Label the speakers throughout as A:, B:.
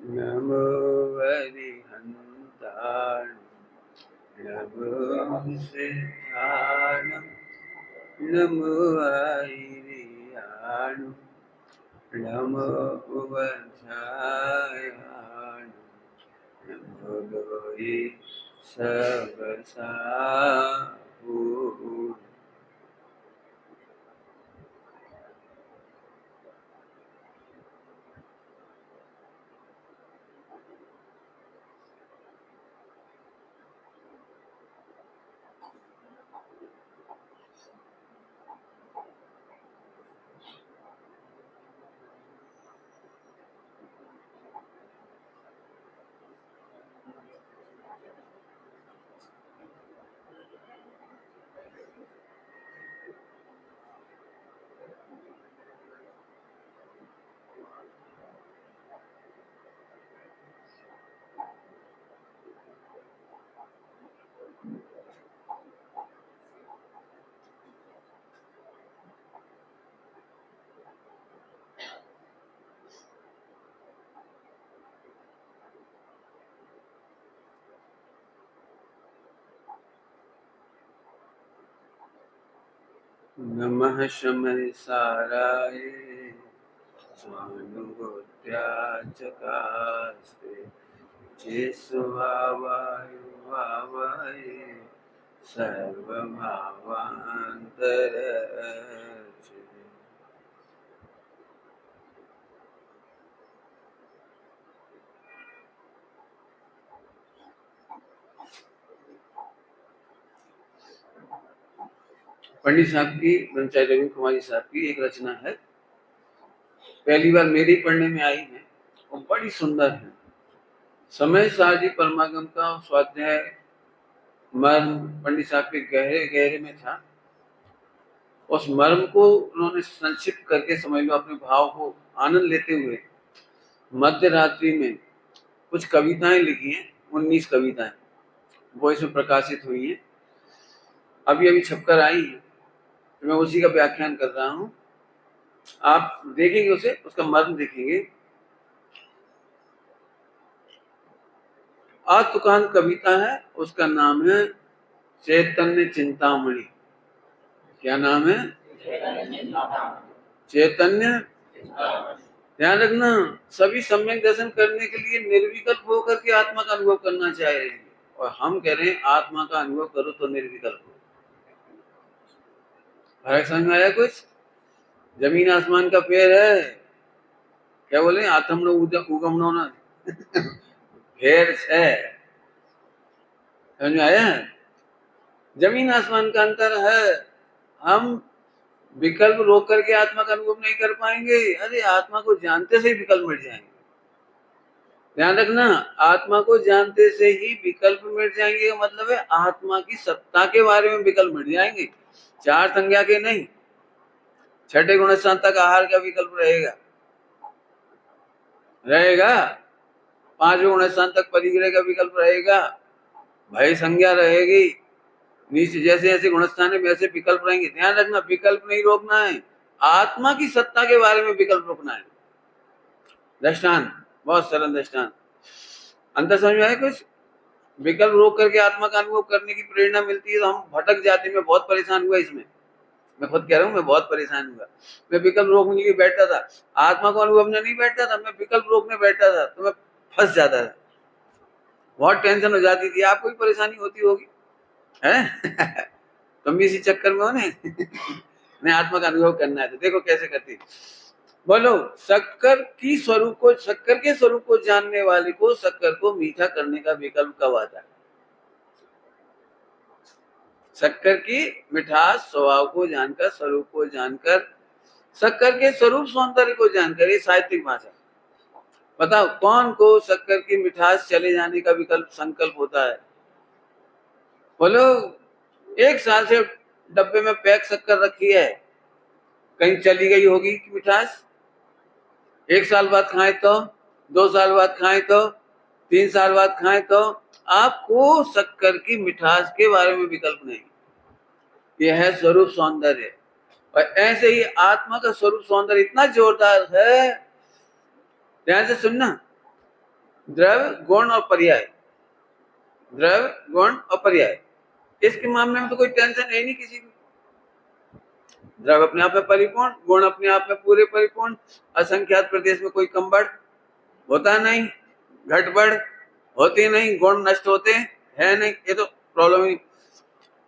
A: नमो हरिहन्ताय नमो सिद्धाय नमो आयर्याय नमो वज्राय नमो लोये सबसाहु। नमः शमसाराय स्वानुभूत्याचकास्ते जेष्वावायुवावै सर्वभावान्तरचे। पंडित साहब की, ब्रह्मचारी रवि कुमारी साहब की एक रचना है, पहली बार मेरी पढ़ने में आई है और बड़ी सुंदर है। समय सारजी परमागम का स्वाध्याय मर्म पंडित साहब के गहरे गहरे में था। उस मर्म को उन्होंने संक्षिप्त करके, समझ लो, अपने भाव को आनंद लेते हुए मध्य रात्रि में कुछ कविताएं लिखी हैं, 19 कविताएं वो इसमें प्रकाशित हुई हैं, अभी अभी छपकर आई हैं, तो मैं उसी का व्याख्यान कर रहा हूं। आप देखेंगे उसे, उसका मर्म देखेंगे। आत्मकांत कविता है, उसका नाम है चैतन्य चिंतामणि। क्या नाम है? चैतन्य। ध्यान रखना, सभी सम्यक दर्शन करने के लिए निर्विकल्प होकर के आत्मा का अनुभव करना चाहिए, और हम कह रहे हैं आत्मा का अनुभव करो तो निर्विकल्प हो। फर्क समझ में आया कुछ? जमीन आसमान का पेड़ है, क्या बोले, आत्म उगमनो न फेर है। समझ में आया? जमीन आसमान का अंतर है। हम विकल्प रोक करके आत्मा का अनुभव नहीं कर पाएंगे। अरे आत्मा को जानते से ही विकल्प मिट जाएंगे। ध्यान रखना, आत्मा को जानते से ही विकल्प मिट जाएंगे का मतलब है आत्मा की सत्ता के बारे में विकल्प मिट जाएंगे, चार संज्ञा के नहीं। छठे गुण तक आहार का विकल्प रहेगा। पांचवें गुण तक परिग्रह का विकल्प रहेगा, भय संज्ञा रहेगी। नीचे जैसे जैसे गुणस्थान है वैसे विकल्प रहेंगे। ध्यान रखना, विकल्प नहीं रोकना है, आत्मा की सत्ता के बारे में विकल्प रोकना है। दृष्टांत, बहुत सरल दृष्टांत, अंतर समझ में आया कुछ? विकल्प रोक करके आत्मा का अनुभव करने की प्रेरणा मिलती है तो हम भटक जाते हैं। मैं बहुत परेशान हुआ इसमें, मैं खुद कह रहा हूँ, मैं बहुत परेशान हुआ। मैं विकल्प रोकने के लिए बैठता था, आत्मा को अनुभव में नहीं बैठता था, मैं विकल्प रोकने बैठता था तो मैं फंस जाता था, बहुत टेंशन हो जाती थी। आपको भी परेशानी होती होगी, है? तुम भी इसी चक्कर में हो ने मैं आत्मा का अनुभव करना है तो देखो कैसे करती। बोलो, शक्कर की स्वरूप को, शक्कर के स्वरूप को जानने वाले को शक्कर को मीठा करने का विकल्प कब आता है? शक्कर की मिठास स्वभाव को जानकर, स्वरूप को जानकर, शक्कर के स्वरूप सौंदर्य को जानकर, ये साहित्यिक भाषा। बताओ कौन को शक्कर की मिठास चले जाने का विकल्प संकल्प होता है? बोलो, 1 साल से डब्बे में पैक शक्कर रखी है, कहीं चली गई होगी कि मिठास? 1 साल बाद खाएं तो, 2 साल बाद खाएं तो, 3 साल बाद खाएं तो, आपको शक्कर की मिठास के बारे में विकल्प नहीं। यह है स्वरूप सौंदर्य। और ऐसे ही आत्मा का स्वरूप सौंदर्य इतना जोरदार है, ध्यान से सुनना, द्रव्य, गुण और पर्याय, द्रव्य, गुण और पर्याय, इसके मामले में तो कोई टेंशन है नहीं किसी को। द्रव्य अपने आप में परिपूर्ण, गुण अपने आप में पूरे परिपूर्ण, असंख्यात प्रदेश में कोई कम बढ़ होता नहीं, घट बढ़ होती नहीं, गुण नष्ट होते है नहीं, ये तो प्रॉब्लम ही।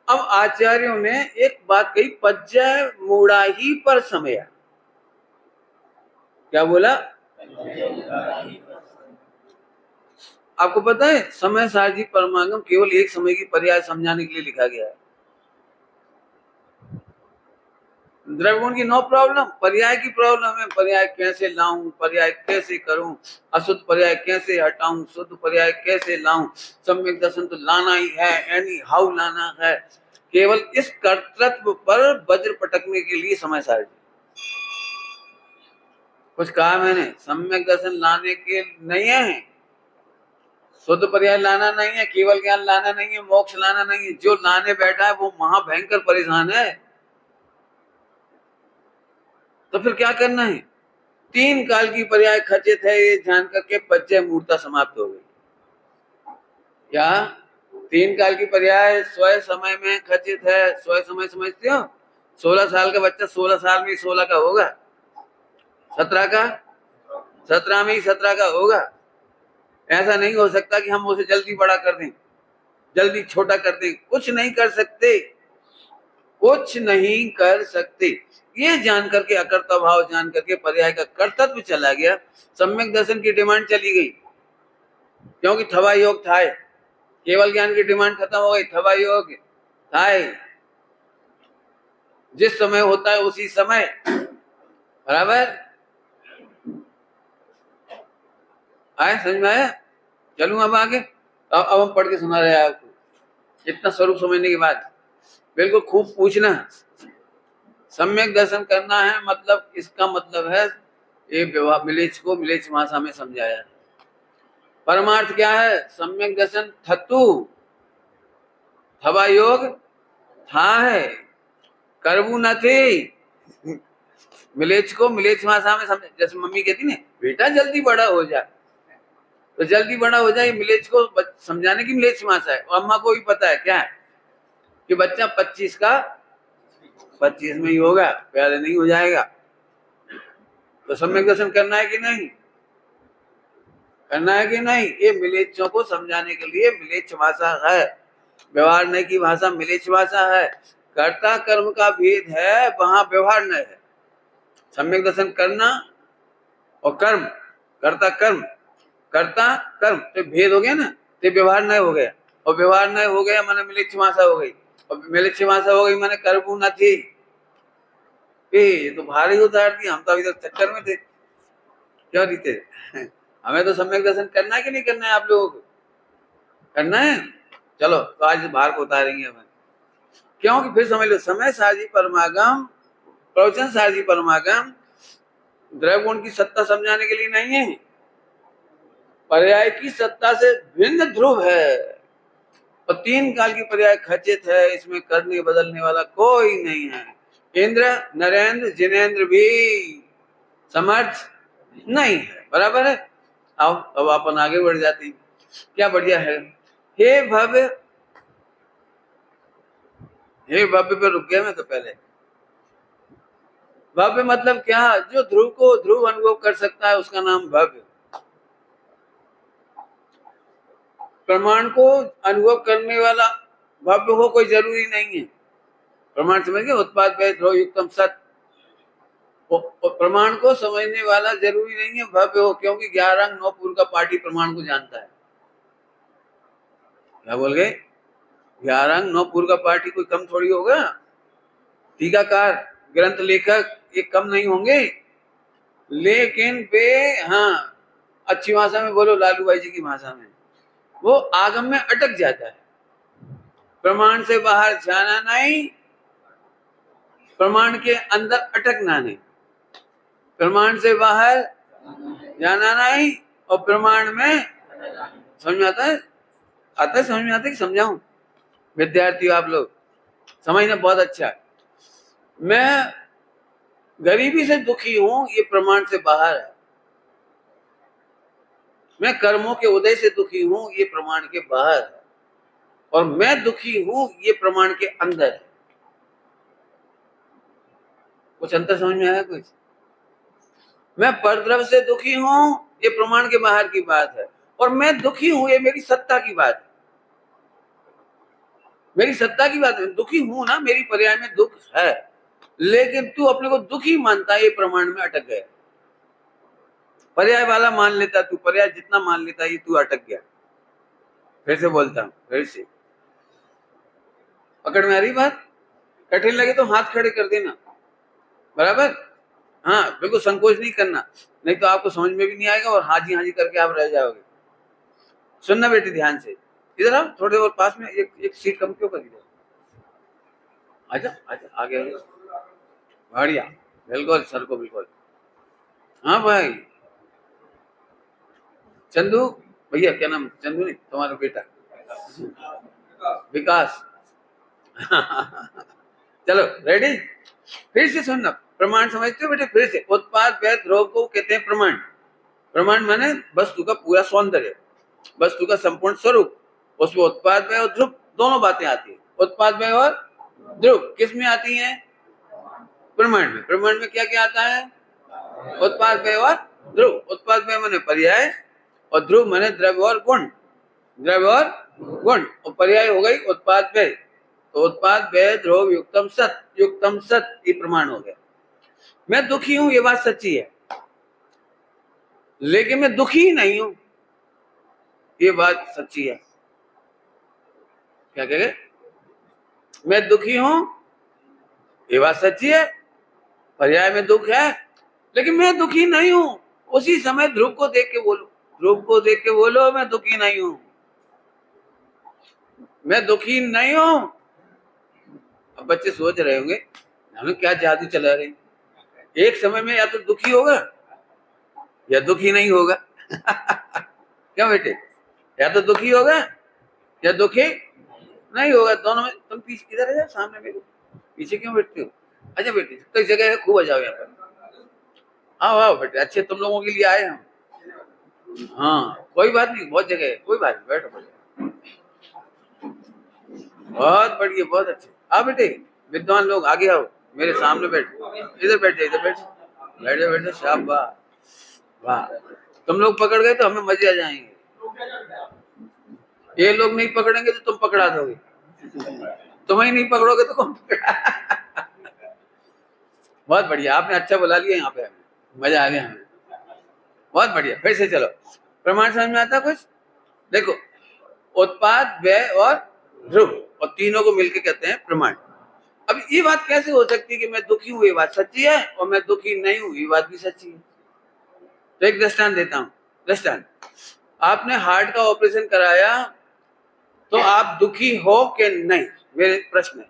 A: अब आचार्यों ने एक बात कही, पज्जय मूढ़ा ही पर समय। क्या बोला? आपको पता है समय सारजी परमागम केवल एक समय की पर्याय समझाने के लिए लिखा गया है। द्रव्य गुण की नो प्रॉब्लम, पर्याय की प्रॉब्लम है। पर्याय कैसे लाऊं, पर्याय कैसे करूं, अशुद्ध पर्याय कैसे हटाऊं, शुद्ध पर्याय कैसे लाऊं, सम्यक दर्शन तो लाना ही है, एनी हाउ लाना है। केवल इस कर्तृत्व पर वज्र पटकने के लिए समय सारजी। कुछ कहा मैंने? सम्यक दर्शन लाने के नहीं है, शुद्ध पर्याय लाना नहीं है, केवल ज्ञान लाना नहीं है, मोक्ष लाना नहीं है। जो लाने बैठा है वो महाभयंकर परेशान है। तो फिर क्या करना है? तीन काल की पर्याय खचित है ये जान करके पज्जय मूर्ता समाप्त हो गई। क्या? तीन काल की पर्याय स्वयं समय में खचित है। स्वयं समय समझते हो? 16 साल का बच्चा 16 साल में 16 का होगा, 17 का 17 में ही 17 का होगा। ऐसा नहीं हो सकता कि हम उसे जल्दी बड़ा कर दें, जल्दी छोटा कर दें। कुछ नहीं कर सकते, कुछ नहीं कर सकते। ये जान करके, अकर्ता भाव जान करके पर्याय का कर्तव्य चला गया, सम्यक दर्शन की डिमांड चली गई, क्योंकि थवा योग था। केवल ज्ञान की डिमांड खत्म हो गई, थवा योग था। जिस समय होता है उसी समय, बराबर आए? समझ में आया? चलूं अब आगे। अब हम पढ़ के सुना रहे हैं आपको। इतना स्वरूप समझने के बाद बिल्कुल खूब पूछना। सम्यक दर्शन करना है मतलब, इसका मतलब है ये व्यवहार मिलेच को मिलेच भाषा में समझाया। परमार्थ क्या है? सम्यक दर्शन थत्तु, थवा योग था है, करबू न थे। मिलेच को मिलेच भाषा में समझ। जैसे मम्मी कहती ना, बेटा जल्दी बड़ा हो जा, तो जल्दी बड़ा हो जाए, मिलेच को समझाने की मिलेच भाषा है। और अम्मा को भी पता है क्या कि बच्चा 25 का 25 में ही होगा, पहले नहीं हो जाएगा। तो सम्यक दर्शन करना है कि नहीं? करना है कि नहीं? ये मिलेच्छों को समझाने के लिए मिलेच्छ भाषा है। व्यवहार की भाषा मिलेच्छ भाषा है। कर्ता कर्म का भेद है, वहां व्यवहार न है। सम्यक दर्शन करना और कर्म, कर्ता कर्म, कर्ता कर्म, तो भेद हो गया ना, तो व्यवहार न हो गया। और व्यवहार न हो गया माने मिलेच्छ भाषा हो गई, और मिलेच्छ भाषा हो गई माने कर्म न थी। ये तो भारी उतार दिया, हम तो अभी तक चक्कर में थे। क्यों जीते? हमें तो सम्यक दर्शन करना है कि नहीं करना है? आप लोगों को करना है। चलो तो आज भार को उतारेंगे हमें, क्योंकि फिर समझ लो, समय सारजी परमागम, प्रवचन सारजी परमागम द्रव्य गुण की सत्ता समझाने के लिए नहीं है, पर्याय की सत्ता से भिन्न ध्रुव है। और तीन काल की पर्याय खचित है, इसमें करने बदलने वाला कोई नहीं है। इंद्र, नरेंद्र, जिनेंद्र भी समर्थ नहीं है, बराबर है। आओ अब अपन आगे बढ़ जाती। क्या बढ़िया है। हे भव्य, हे भव्य पे रुक गया मैं तो पहले। भव्य मतलब क्या? जो ध्रुव को ध्रुव अनुभव कर सकता है उसका नाम भव्य। प्रमाण को अनुभव करने वाला भव्य हो कोई जरूरी नहीं है। प्रमाण समझ गए? उत्पाद व्यय ध्रुव युक्तम सत। प्रमाण को समझने वाला जरूरी नहीं है भव्य हो, क्योंकि 11 अंग 9 पूर्व का पाठी प्रमाण को जानता है। क्या बोल गए? 11 अंग 9 पूर्व का पाठी कोई कम थोड़ी होगा। टीकाकार, ग्रंथ लेखक ये कम नहीं होंगे, लेकिन वे, हाँ अच्छी भाषा में बोलो, लालू भाई जी की भाषा में, वो आगम में अटक जाता है। प्रमाण से बाहर जाना नहीं, प्रमाण के अंदर अटकना नहीं। प्रमाण से बाहर जाना नहीं और प्रमाण में, समझ में आता है? आता है? समझ में आता है कि समझाऊं? विद्यार्थी आप लोग समझना बहुत अच्छा है। मैं गरीबी से दुखी हूं, ये प्रमाण से बाहर है। मैं कर्मों के उदय से दुखी हूं, ये प्रमाण के बाहर है, और मैं दुखी हूं, ये प्रमाण के अंदर है। कुछ अंतर समझ में आया कुछ? मैं परद्रव्य से दुखी हूं, ये प्रमाण के बाहर की बात है, और मैं दुखी हूं, ये मेरी सत्ता की बात है। मेरी सत्ता की बात है, दुखी हूं ना, मेरी पर्याय में दुख है, लेकिन तू अपने को दुखी मानता है, ये प्रमाण में अटक गया। पर्याय वाला मान लेता, तू पर्याय जितना मान लेता, ये तू अटक गया। फिर से बोलता हूं, फिर से। पकड़ में आ रही बात? कठिन लगे तो हाथ खड़े कर देना, बराबर? हाँ, बिल्कुल संकोच नहीं करना, नहीं तो आपको समझ में भी नहीं आएगा और हाँ जी करके आप रह जाओगे। सुनना बेटी ध्यान से, इधर आओ थोड़े और पास में, एक सीट कम क्यों करी? आजा आजा, आगे आगे, बढ़िया, बिल्कुल सर को बिल्कुल। हाँ भाई चंदू भैया, क्या नाम? चंदू नहीं, तुम्हारा बेटा विकास। चलो रेडी? फिर से सुनना, प्रमाण समझते हो बेटे? फिर से, उत्पाद व्यय ध्रुव को कहते हैं प्रमाण। प्रमाण माने वस्तु का पूरा सौंदर्य, वस्तु का संपूर्ण स्वरूप, उसमें उत्पाद व्यय और ध्रुव दोनों बातें आती है। उत्पाद व्यय और ध्रुव किस में आती हैं? प्रमाण में। प्रमाण में क्या क्या आता है? उत्पाद व्यय और ध्रुव। उत्पाद व्यय माने पर्याय, और ध्रुव माने द्रव्य और गुण। द्रव्य और गुण, और पर्याय हो गई उत्पाद व्यय। तो उत्पाद व्यय ध्रुव युक्तम सत, युक्तम सत ये प्रमाण हो गया। मैं दुखी हूं, ये बात सच्ची है, लेकिन मैं दुखी नहीं हूं, ये बात सच्ची है। क्या कह गए? मैं दुखी हूं, ये बात सच्ची है, पर्याय में दुख है, लेकिन मैं दुखी नहीं हूं। उसी समय ध्रुव को देख के बोलो, ध्रुव को देख के बोलो, मैं दुखी नहीं हूं, मैं दुखी नहीं हूं। अब बच्चे सोच रहे होंगे हम क्या जादू चला रहे हैं, एक समय में या तो दुखी होगा या दुखी नहीं होगा। क्या बेटे? या तो दुखी होगा या दुखी नहीं होगा, दोनों में। तुम पीछे किधर है? सामने मेरे पीछे क्यों बैठते हो? अच्छा बेटे, तो जगह है, खूब आ जाओ यहाँ पर। आओ आओ बेटे, अच्छे तुम लोगों के लिए आए हम। हाँ कोई बात नहीं, बहुत जगह है, कोई बात नहीं, बैठो बैठो। बहुत बढ़िया, बहुत अच्छे। आओ बेटे, विद्वान लोग आगे आओ, मेरे सामने बैठो, इधर बैठे, इधर बैठो, बैठे बैठे, शाबाश, वाह। तुम लोग पकड़ गए तो हमें मजे आ जाएंगे, ये लोग नहीं पकड़ेंगे तो तुम पकड़ा दोगे, तुम्हें नहीं पकड़ोगे तो कौन पकड़ा? बहुत बढ़िया, आपने अच्छा बुला लिया यहाँ पे, हमें मजा आ गया हमें, बहुत बढ़िया। फिर से चलो, प्रमाण समझ में आता कुछ? देखो, उत्पाद व्यय और ध्रुव, और तीनों को मिलकर कहते हैं प्रमाण। अब ये बात कैसे हो सकती है कि मैं दुखी हूं, ये बात सच्ची है, और मैं दुखी नहीं हूं, ये बात भी सच्ची है? तो एक दृष्टांत देता हूं। दृष्टांत, आपने हार्ट का ऑपरेशन कराया, तो आप दुखी हो कि नहीं? मेरे प्रश्न है।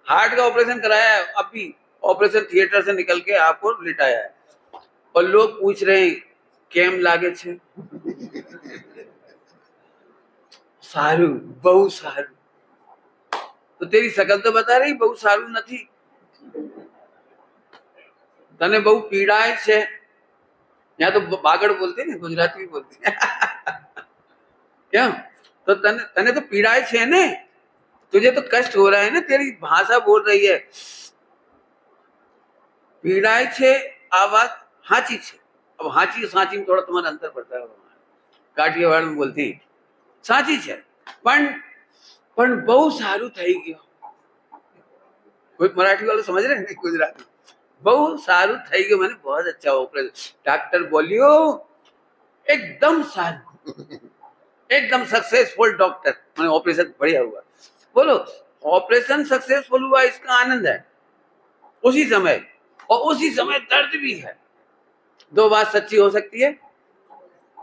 A: हार्ट का ऑपरेशन कराया है, अभी ऑपरेशन थिएटर से निकल के आपको लिटाया है, और लोग पूछ रहे हैं केम लागे छे? सारू, बहु सारू। तो तेरी शकल तो बता रही बहु सारू नहीं, तने बहु पीड़ाए छे। यहाँ तो बागड़ बोलते हैं, गुजराती भी बोलते हैं। क्यों? तो तने तो पीड़ाए छे ने, तुझे तो कष्ट हो रहा है ना, तेरी भाषा बोल रही है पीड़ाए छे, आवाज हाची छे। अब हाची सांची में थोड़ा तुम्हारा अंतर पड़ता है, काठियावाड़ में बोलती सांची छे, पण बहु सारू थई गयो। कोई मराठी वाले समझ रहे हैं? गुजराती, बहु सारू थई गयो मैंने बहुत अच्छा ऑपरेशन, डॉक्टर बोलियो एकदम सारू, एकदम सक्सेसफुल डॉक्टर, मैंने ऑपरेशन बढ़िया हुआ। बोलो, ऑपरेशन सक्सेसफुल हुआ, इसका आनंद है उसी समय, और उसी समय दर्द भी है। दो बात सच्ची हो सकती है?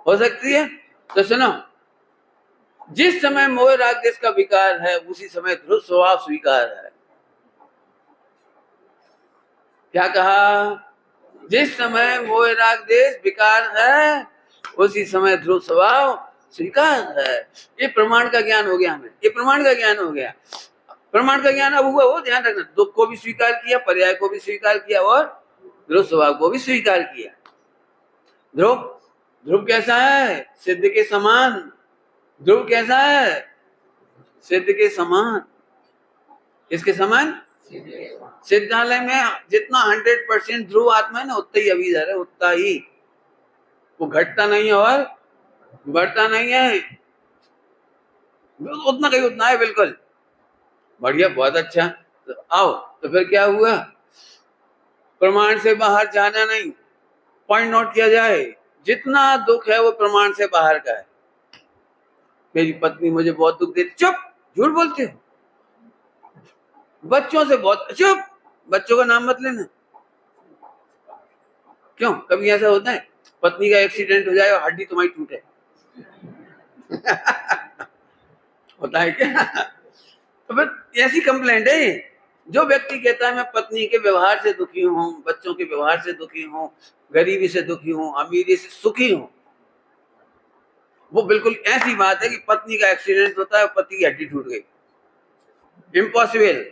A: हो सकती है। तो सुनो, जिस समय मोह राग देश का विकार है, उसी समय ध्रुव स्वभाव स्वीकार है। क्या कहा? जिस समय मोह राग देश विकार है, उसी समय ध्रुव स्वभाव स्वीकार है। ये प्रमाण का ज्ञान हो गया हमें, ये प्रमाण का ज्ञान हो गया। प्रमाण का ज्ञान अब हुआ, वो ध्यान रखना, दुख को भी स्वीकार किया, पर्याय को भी स्वीकार किया, और ध्रुव स्वभाव को भी स्वीकार किया। ध्रुव, ध्रुव कैसा है? सिद्ध के समान। ध्रुव कैसा है? सिद्ध के समान। किसके समान? सिद्धालय में जितना 100% ध्रुव आत्मा है ना, उतना ही अभिधर है, उतना ही। वो घटता नहीं है और बढ़ता नहीं है, उतना कहीं उतना है, बिल्कुल बढ़िया, बहुत अच्छा। तो आओ, तो फिर क्या हुआ? प्रमाण से बाहर जाना नहीं। पॉइंट नोट किया जाए, जितना दुख है वो प्रमाण से बाहर का है। मेरी पत्नी मुझे बहुत दुख देती, चुप, झूठ बोलते हो। बच्चों से बहुत, चुप, बच्चों का नाम मत लेना। क्यों? कभी ऐसा होता है पत्नी का एक्सीडेंट हो जाए और हड्डी तुम्हारी टूटे? होता है क्या? तो फिर ऐसी कंप्लेंट है। जो व्यक्ति कहता है मैं पत्नी के व्यवहार से दुखी हूँ, बच्चों के व्यवहार से दुखी हूँ, गरीबी से दुखी हूँ, अमीरी से सुखी हूँ, वो बिल्कुल ऐसी बात है कि पत्नी का एक्सीडेंट होता है, पति की हड्डी टूट गई। Impossible,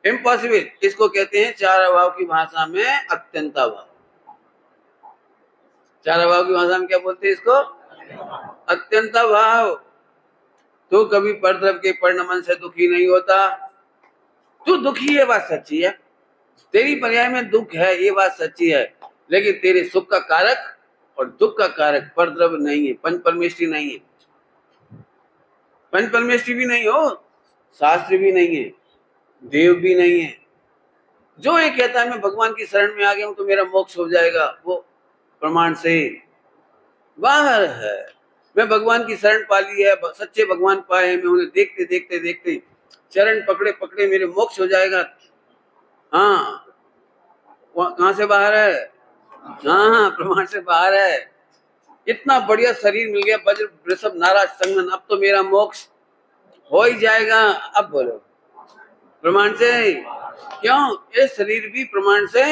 A: impossible. इसको कहते हैं चार अभाव की भाषा में अत्यंताभाव। चार अभाव की भाषा में क्या बोलते हैं इसको? अत्यंताभाव। तो कभी परद्रव्य के परिणमन से दुखी नहीं होता। तू दुखी है, बात सच्ची है, तेरी पर्याय में दुख है, ये बात सच्ची है, लेकिन तेरे सुख का कारक और दुख का कारक परद्रव्य नहीं है, पंच परमेष्ठी नहीं है। पंच परमेष्ठी भी नहीं हो, शास्त्र भी नहीं है, देव भी नहीं है। जो ये कहता है मैं भगवान की शरण में आ गया हूं तो मेरा मोक्ष हो जाएगा, वो प्रमाण से बाहर है। मैं भगवान की शरण पा ली है, सच्चे भगवान पाए हैं, मैं उन्हें देखते देखते देखते चरण पकड़े पकड़े मेरे मोक्ष हो जाएगा। हाँ, कहां से बाहर है? हाँ, प्रमाण से बाहर है। इतना बढ़िया शरीर मिल गया, वज्र वृषभ नाराज संगन, अब तो मेरा मोक्ष हो ही जाएगा। अब बोलो, प्रमाण से। क्यों? ये शरीर भी प्रमाण से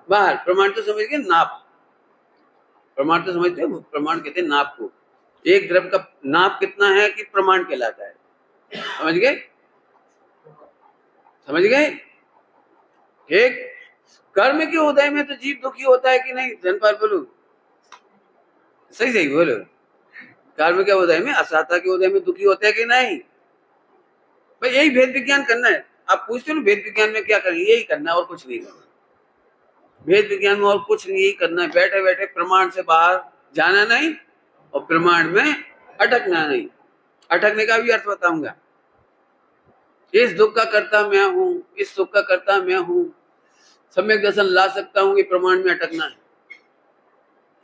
A: बाहर। प्रमाण तो समझ गए, नाप। प्रमाण तो समझते हो, प्रमाण कहते हैं नाप को। एक द्रव्य का नाप कितना है कि प्रमाण कहलाता है। समझ गए? समझ गए? ठीक। कर्म के उदय में तो जीव दुखी होता है कि नहीं? धनपाल बोलो, सही सही बोलो। कर्म के उदय में, असाता के उदय में दुखी होता है कि नहीं? भाई यही भेद विज्ञान करना है। आप पूछते हो भेद विज्ञान में क्या करेंगे? यही करना है और कुछ नहीं करना। भेद विज्ञान में और कुछ नहीं करना है। बैठे बैठे प्रमाण से बाहर जाना नहीं और प्रमाण में अटकना नहीं। अटकने का भी अर्थ बताऊंगा। इस दुख का कर्ता मैं हूं, इस सुख का कर्ता मैं हूं, सम्यक दर्शन ला सकता हूं, ये प्रमाण में अटकना है।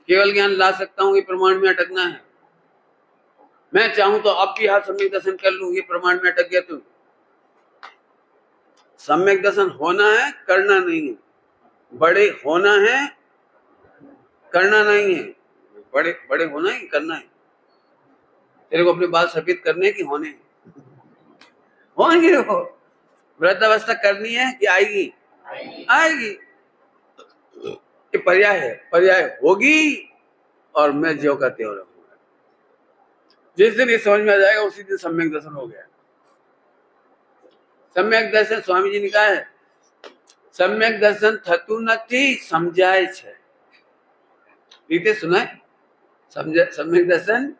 A: केवल ज्ञान ला सकता हूं, ये प्रमाण में अटकना है। मैं चाहूं तो अब भी हाथ सम्यक दर्शन कर लूं, ये प्रमाण में अटक गया। तू सम्यक दर्शन होना है, करना नहीं है। बड़े होना है, करना नहीं है। बड़े बड़े होना है, करना है। तेरे को अपने बाल सफेद करने की होने होंगे, वो वृद्धावस्था करनी है कि आएगी? आएगी। ये पर्याय है, पर्याय होगी और मैं ज्यों का त्यों रहूंगा। जिस दिन ये समझ में आ जाएगा उसी दिन सम्यक दर्शन हो गया। सम्यक दर्शन स्वामी जी ने कहा है, सम्यक दर्शन थतु नथी समझाए छे। रीते सुना है? सम्यक दर्शन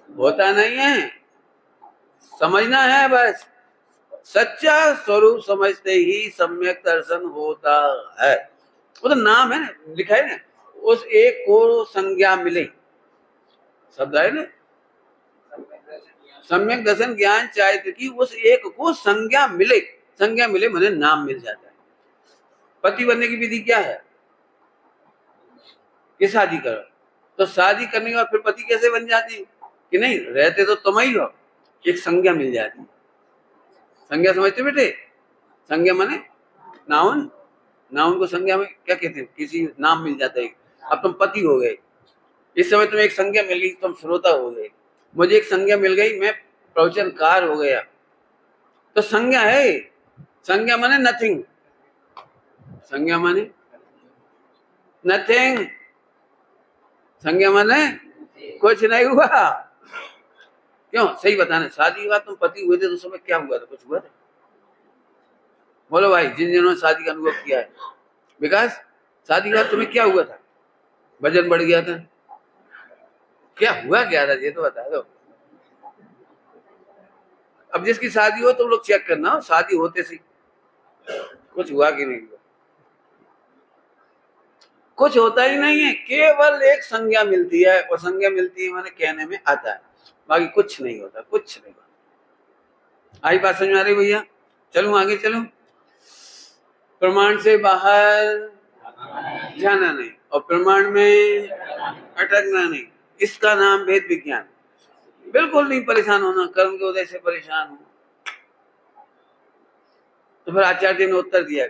A: होता नहीं है, समझना है बस। सच्चा स्वरूप समझते ही सम्यक दर्शन होता है। वो तो नाम है ना, लिखा है ना, उस एक को संज्ञा मिले, शब्द है ना, सम्यक दर्शन ज्ञान चाहिए कि उस एक को संज्ञा मिले। संज्ञा मिले माने नाम मिल जाता है। पति बनने की विधि क्या है? कि शादी करो। तो शादी करने के बाद फिर पति कैसे बन जाती? कि नहीं, रहते तो तुम ही हो, एक संज्ञा मिल जाती। संज्ञा समझते बेटे? संज्ञा माने नाउन। नाउन को संज्ञा में क्या कहते हैं? किसी नाम मिल जाता है। अब तुम पति हो गए, इस समय तुम्हें एक संज्ञा मिल गई, तुम श्रोता हो गए। मुझे एक संज्ञा मिल गई, मैं प्रवचनकार हो गया। तो संज्ञा है। संज्ञा माने नथिंग। संज्ञा माने नथिंग। संज्ञा माने कुछ नहीं हुआ। क्यों? सही बताना, शादी के बाद तुम पति हुए थे तो उस समय क्या हुआ था? कुछ हुआ था? बोलो भाई, जिन जिन्होंने शादी का अनुभव किया है। विकास, शादी के बाद तुम्हें क्या हुआ था? वजन बढ़ गया था, क्या हुआ क्या था ये तो बता दो। अब जिसकी शादी हो तो लोग चेक करना, शादी होते सी कुछ हुआ कि नहीं हुआ, कुछ होता ही नहीं है, केवल एक संज्ञा मिलती है, और संज्ञा मिलती है मैंने कहने में आता है, बाकी कुछ नहीं होता, कुछ नहीं होता। आई बात समझ में आ रही भैया? चलूं आगे चलूं। प्रमाण से बाहर जाना नहीं और प्रमाण में अटकना नहीं, इसका नाम भेद विज्ञान। बिल्कुल नहीं परेशान होना, कर्म के उदय से परेशान हो। तो फिर आचार्य ने उत्तर दिया,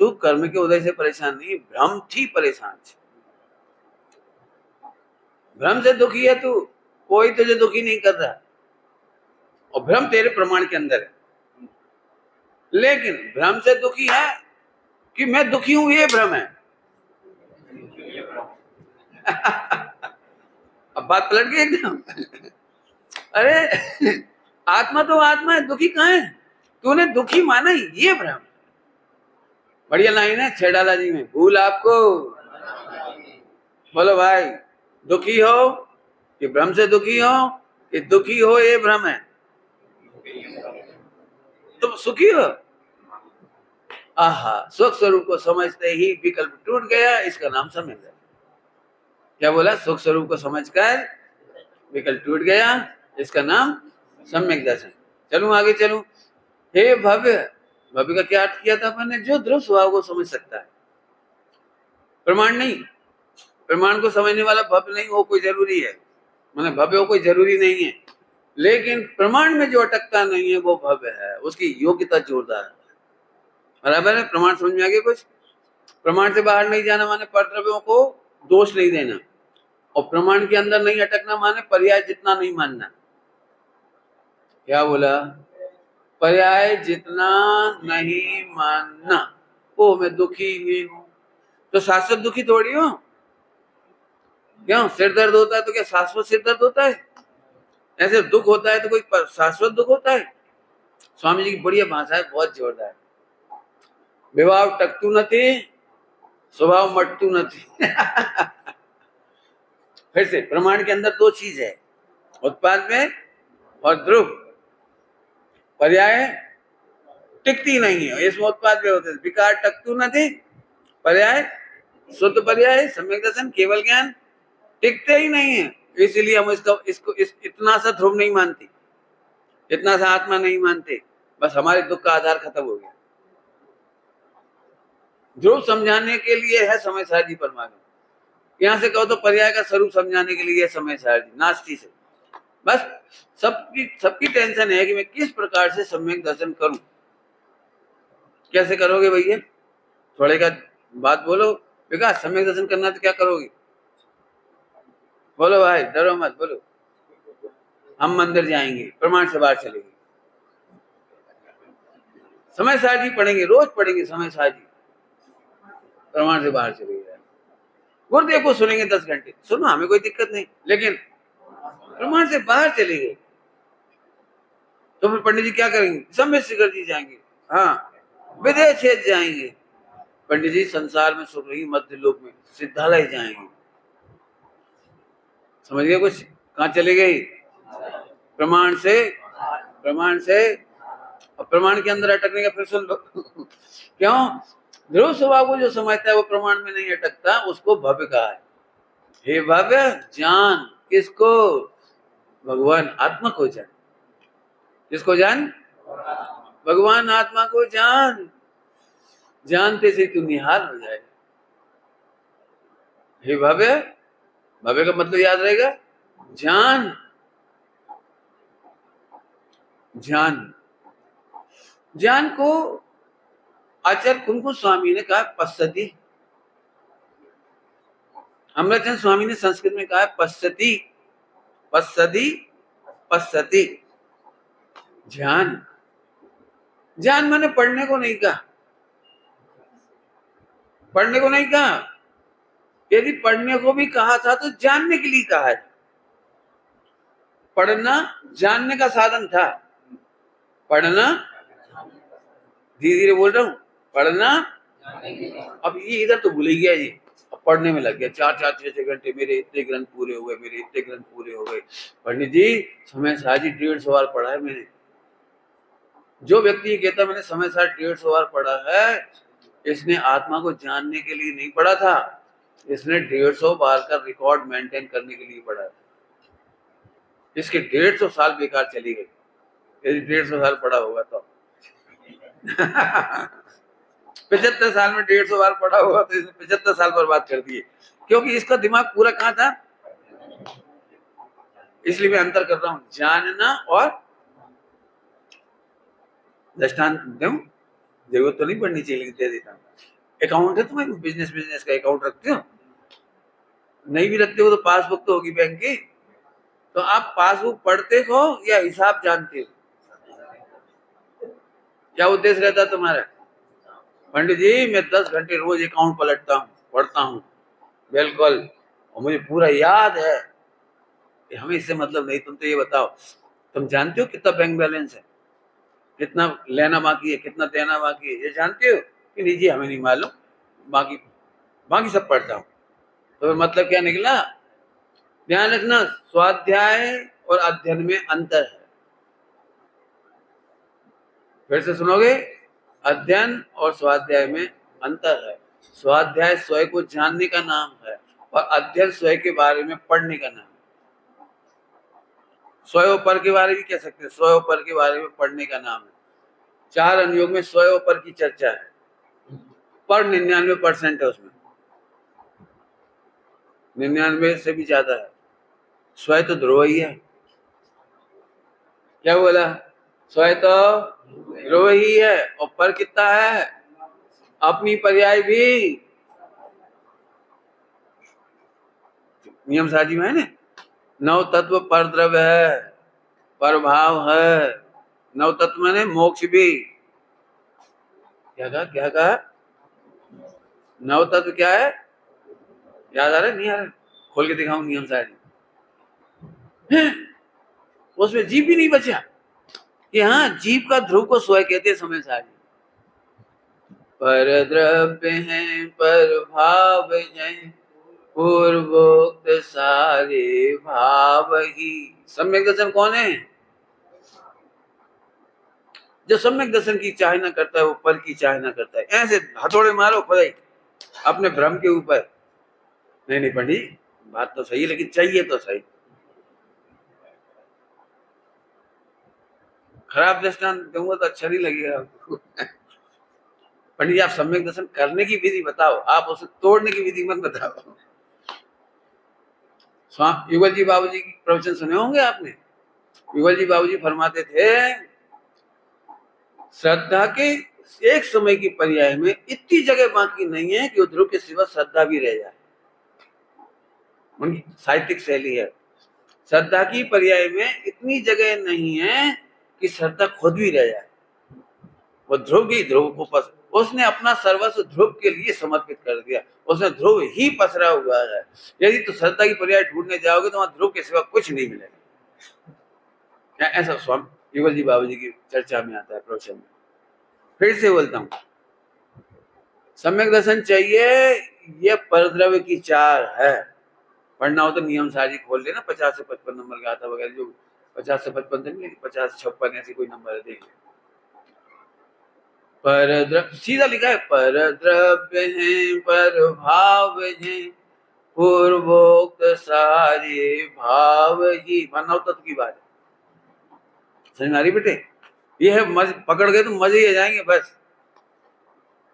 A: तू कर्म के उदय से परेशान नहीं, भ्रम थी परेशान छे। भ्रम से दुखी है तू, कोई तुझे दुखी नहीं कर रहा, और भ्रम तेरे प्रमाण के अंदर है, लेकिन भ्रम से दुखी है कि मैं दुखी हूं, ये भ्रम है। अब बात पलट गई एकदम। अरे आत्मा तो आत्मा है, दुखी कहाँ है? तूने दुखी माना, ये भ्रम। बढ़िया लाइन है छेड़ाला जी में, भूल आपको। बोलो भाई, दुखी हो कि भ्रम से दुखी हो, कि दुखी हो ये भ्रम है? तुम सुखी हो। आहा, सुख स्वरूप को समझते ही विकल्प टूट गया, इसका नाम सम्यक दर्शन। क्या बोला? सुख स्वरूप को समझकर विकल्प टूट गया, इसका नाम सम्यक दर्शन। चलूं आगे चलूं। हे भव्य, भव्य का क्या अर्थ किया था मैंने? जो ध्रुव स्वभाव को समझ सकता है, प्रमाण नहीं। प्रमाण को समझने वाला भव्य नहीं हो कोई जरूरी है, मैंने भव्य हो कोई जरूरी नहीं है, लेकिन प्रमाण में जो अटकता नहीं है वो भव्य है, उसकी योग्यता जोरदार है। बराबर है? प्रमाण समझ में आ गया कुछ? प्रमाण से बाहर नहीं जाना माने परद्रव्यों को दोष नहीं देना, और प्रमाण के अंदर नहीं अटकना माने पर्याय जितना नहीं मानना। क्या बोला? पर्याय जितना नहीं मानना। ओ मैं दुखी ही हूं, तो शाश्वत दुखी थोड़ी हो। क्यों? सिर दर्द होता है तो क्या शाश्वत सिर दर्द होता है? ऐसे दुख होता है तो कोई शाश्वत दुख होता है? स्वामी जी की बढ़िया भाषा है, बहुत जोरदार। विभाव टकतू नथी, स्वभाव मटतू नथी। फिर से, प्रमाण के अंदर दो चीज है, उत्पाद में और ध्रुव। पर्याय टिकती नहीं है, इसमें उत्पाद में होते, विकार टकतू नथी, पर्याय शुद्ध पर्याय सम्यक दर्शन केवल ज्ञान टिकते ही नहीं है। इसलिए हम इसको इतना सा ध्रुव नहीं मानते, इतना सा आत्मा नहीं मानते, बस हमारे दुख का आधार खत्म हो गया। ध्रुव समझाने के लिए है समय सारजी परमागम, यहां से कहो तो पर्याय का स्वरूप समझाने के लिए समय सारजी नास्ती से। बस सबकी टेंशन है कि मैं किस प्रकार से सम्यक दर्शन करूं। कैसे करोगे भैया? थोड़े का बात बोलो, विकास सम्यक दर्शन करना तो क्या करोगे? बोलो भाई, डरो मत, बोलो। हम मंदिर जाएंगे, प्रमाण से बाहर चलेंगे, समय सारजी पढ़ेंगे, रोज पढ़ेंगे समय सारजी, प्रमाण से बाहर चले जाए। गुरुदेव को सुनेंगे 10 घंटे, सुनो हमें कोई दिक्कत नहीं, लेकिन प्रमाण से बाहर चले गए तो फिर पंडित जी क्या करेंगे? सम्यक शिखर जी जाएंगे, हाँ विदेश क्षेत्र जाएंगे, पंडित जी संसार में सुख रही मध्य लोक में सिद्धालय जाएंगे। समझ गए कुछ? कहाँ चले गई? प्रमाण से, प्रमाण से, और प्रमाण के अंदर अटकने का फिर सुन लो। क्यों? ध्रुव स्वभाव को जो समझता है वो प्रमाण में नहीं अटकता, उसको भव्य कहा है। हे भव्य, जान किसको? भगवान आत्मा को जान। किसको जान? भगवान आत्मा को जान। जानते से तू निहाल हो जाए। हे भव्य, भव्य का मतलब याद रहेगा, जान। जान, जान को आचार्य कुंकु स्वामी ने कहा पश्यति, अमृतचंद स्वामी ने संस्कृत में कहा पश्यति, पश्यति, पश्यति। ध्यान, ज्ञान मैंने पढ़ने को नहीं कहा, पढ़ने को नहीं कहा। यदि पढ़ने को भी कहा था तो जानने के लिए कहा है। पढ़ना जानने का साधन था, पढ़ना, धीरे धीरे बोल रहा हूं, पढ़ना। अब ये इधर तो भूल ही गया जी, अब पढ़ने में लग गया, 4-4, 6-6 घंटे, मेरे इतने ग्रंथ पूरे हो गए, मेरे इतने ग्रंथ पूरे हो गए। पंडित जी समय सार जी 150 बार पढ़ा है मैंने। जो व्यक्ति ये कहता मैंने समय सार 150 बार पढ़ा है, इसने आत्मा को जानने के लिए नहीं पढ़ा था, इसने 150 बार का रिकॉर्ड मेंटेन करने के लिए पढ़ा था। इसके 150 साल बेकार चली गई, यदि 150 साल पढ़ा होगा तो। 75 साल में 150 बार पढ़ा होगा तो इसने 75 साल बर्बाद कर दिए, क्योंकि इसका दिमाग पूरा कहाँ था। इसलिए मैं अंतर कर रहा हूं, जानना और दृष्टांत दूं, जरूरत तो नहीं पड़नी चाहिए लेकिन दे देता हूं। अकाउंट है तुम्हें, बिजनेस का अकाउंट रखते हो, नहीं भी रखते हो तो पासबुक तो होगी बैंक की, तो आप पासबुक पढ़ते हो या हिसाब जानते हो? क्या उद्देश्य रहता है तुम्हारा? पंडित जी मैं 10 घंटे रोज अकाउंट पलटता हूँ, पढ़ता हूँ, बिल्कुल, और मुझे पूरा याद है। हमें इससे मतलब नहीं, तुम तो ये बताओ तुम जानते हो कितना बैंक बैलेंस है, कितना लेना बाकी है, कितना देना बाकी है, ये जानते हो कि नहीं जी? हमें नहीं मालूम, बाकी बाकी सब पढ़ता हूँ। तो मतलब क्या निकला? ध्यान रखना, स्वाध्याय और अध्ययन में अंतर है। फिर से सुनोगे, अध्ययन और स्वाध्याय में अंतर है। स्वाध्याय स्वयं को जानने का नाम है और अध्ययन स्वयं के बारे में पढ़ने का नाम है। स्वयं पर के बारे में कह सकते हैं, स्वयं पर के बारे में पढ़ने का नाम है। 4 अनुयोग में स्वयं पर की चर्चा है, पर 99% है उसमें, 99 से भी ज्यादा है। स्वयं तो ध्रुव ही है। क्या बोला? स्वयं तो ध्रुव ही है, और पर कितना है? अपनी पर्याय भी नियम साजी में है ना, नव तत्व पर द्रव्य है, पर भाव है। नव तत्व मैंने मोक्ष भी। क्या कहा? क्या कहा? नव तत्व क्या है? याद आ रहा है? नहीं आ रहा? खोल के दिखाऊं नियम साजी। उसमें जीव भी नहीं बचा कि हाँ, जीव का ध्रुव को स्वयं कहते हैं समय साजी। पर द्रव्य है पर भाव है, पूर्वोक्त सारे भाव ही। सम्यक दर्शन कौन है? जो सम्यक दर्शन की चाह ना करता है वो पर की चाह ना करता है। ऐसे हथौड़े मारो खुदाई अपने भ्रम के ऊपर। नहीं पंडित, बात तो सही है लेकिन चाहिए तो सही। खराब दृष्टांत दूंगा तो अच्छा नहीं लगेगा आपको। पंडित जी आप सम्यक दर्शन करने की विधि बताओ, आप उसे तोड़ने की विधि मत बताओ। युगल जी बाबूजी की प्रवचन सुने होंगे आपने। युगल जी बाबूजी फरमाते थे, श्रद्धा के एक समय की पर्याय में इतनी जगह बाकी नहीं है कि ध्रुव के सिवा श्रद्धा भी रह जाए। उनकी साहित्यिक शैली है, श्रद्धा की पर्याय में इतनी जगह नहीं है कि श्रद्धा खुद भी रह जाए। वो ध्रुव की ध्रुव को पसंद, उसने अपना सर्वस्व ध्रुव के लिए समर्पित कर दिया, उसने ध्रुव ही पसरा हुआ है। यदि तो श्रद्धा की पर्याय ढूंढने जाओगे तो वहां ध्रुव के सिवा कुछ नहीं मिलेगा। ऐसा स्वामी युगल जी बाबूजी की चर्चा में आता है प्रवचन में। फिर से बोलता हूं, सम्यक दर्शन चाहिए, ये परद्रव्य की चार है। पढ़ना हो तो नियम साजी खोल लेना, 50 से 55 नंबर का आता वगैरह, जो 50 से 55 नहीं, 50 से 56 ऐसी कोई नंबर है, देख ले। पर द्रव्य सीधा लिखा है, पर द्रव्य है पर भाव है, पूर्वोक्त सारे भाव ही। मानव तत्व की बात समझ में आ रही बेटे? ये है पकड़ गए तो मजे ही आ जाएंगे बस।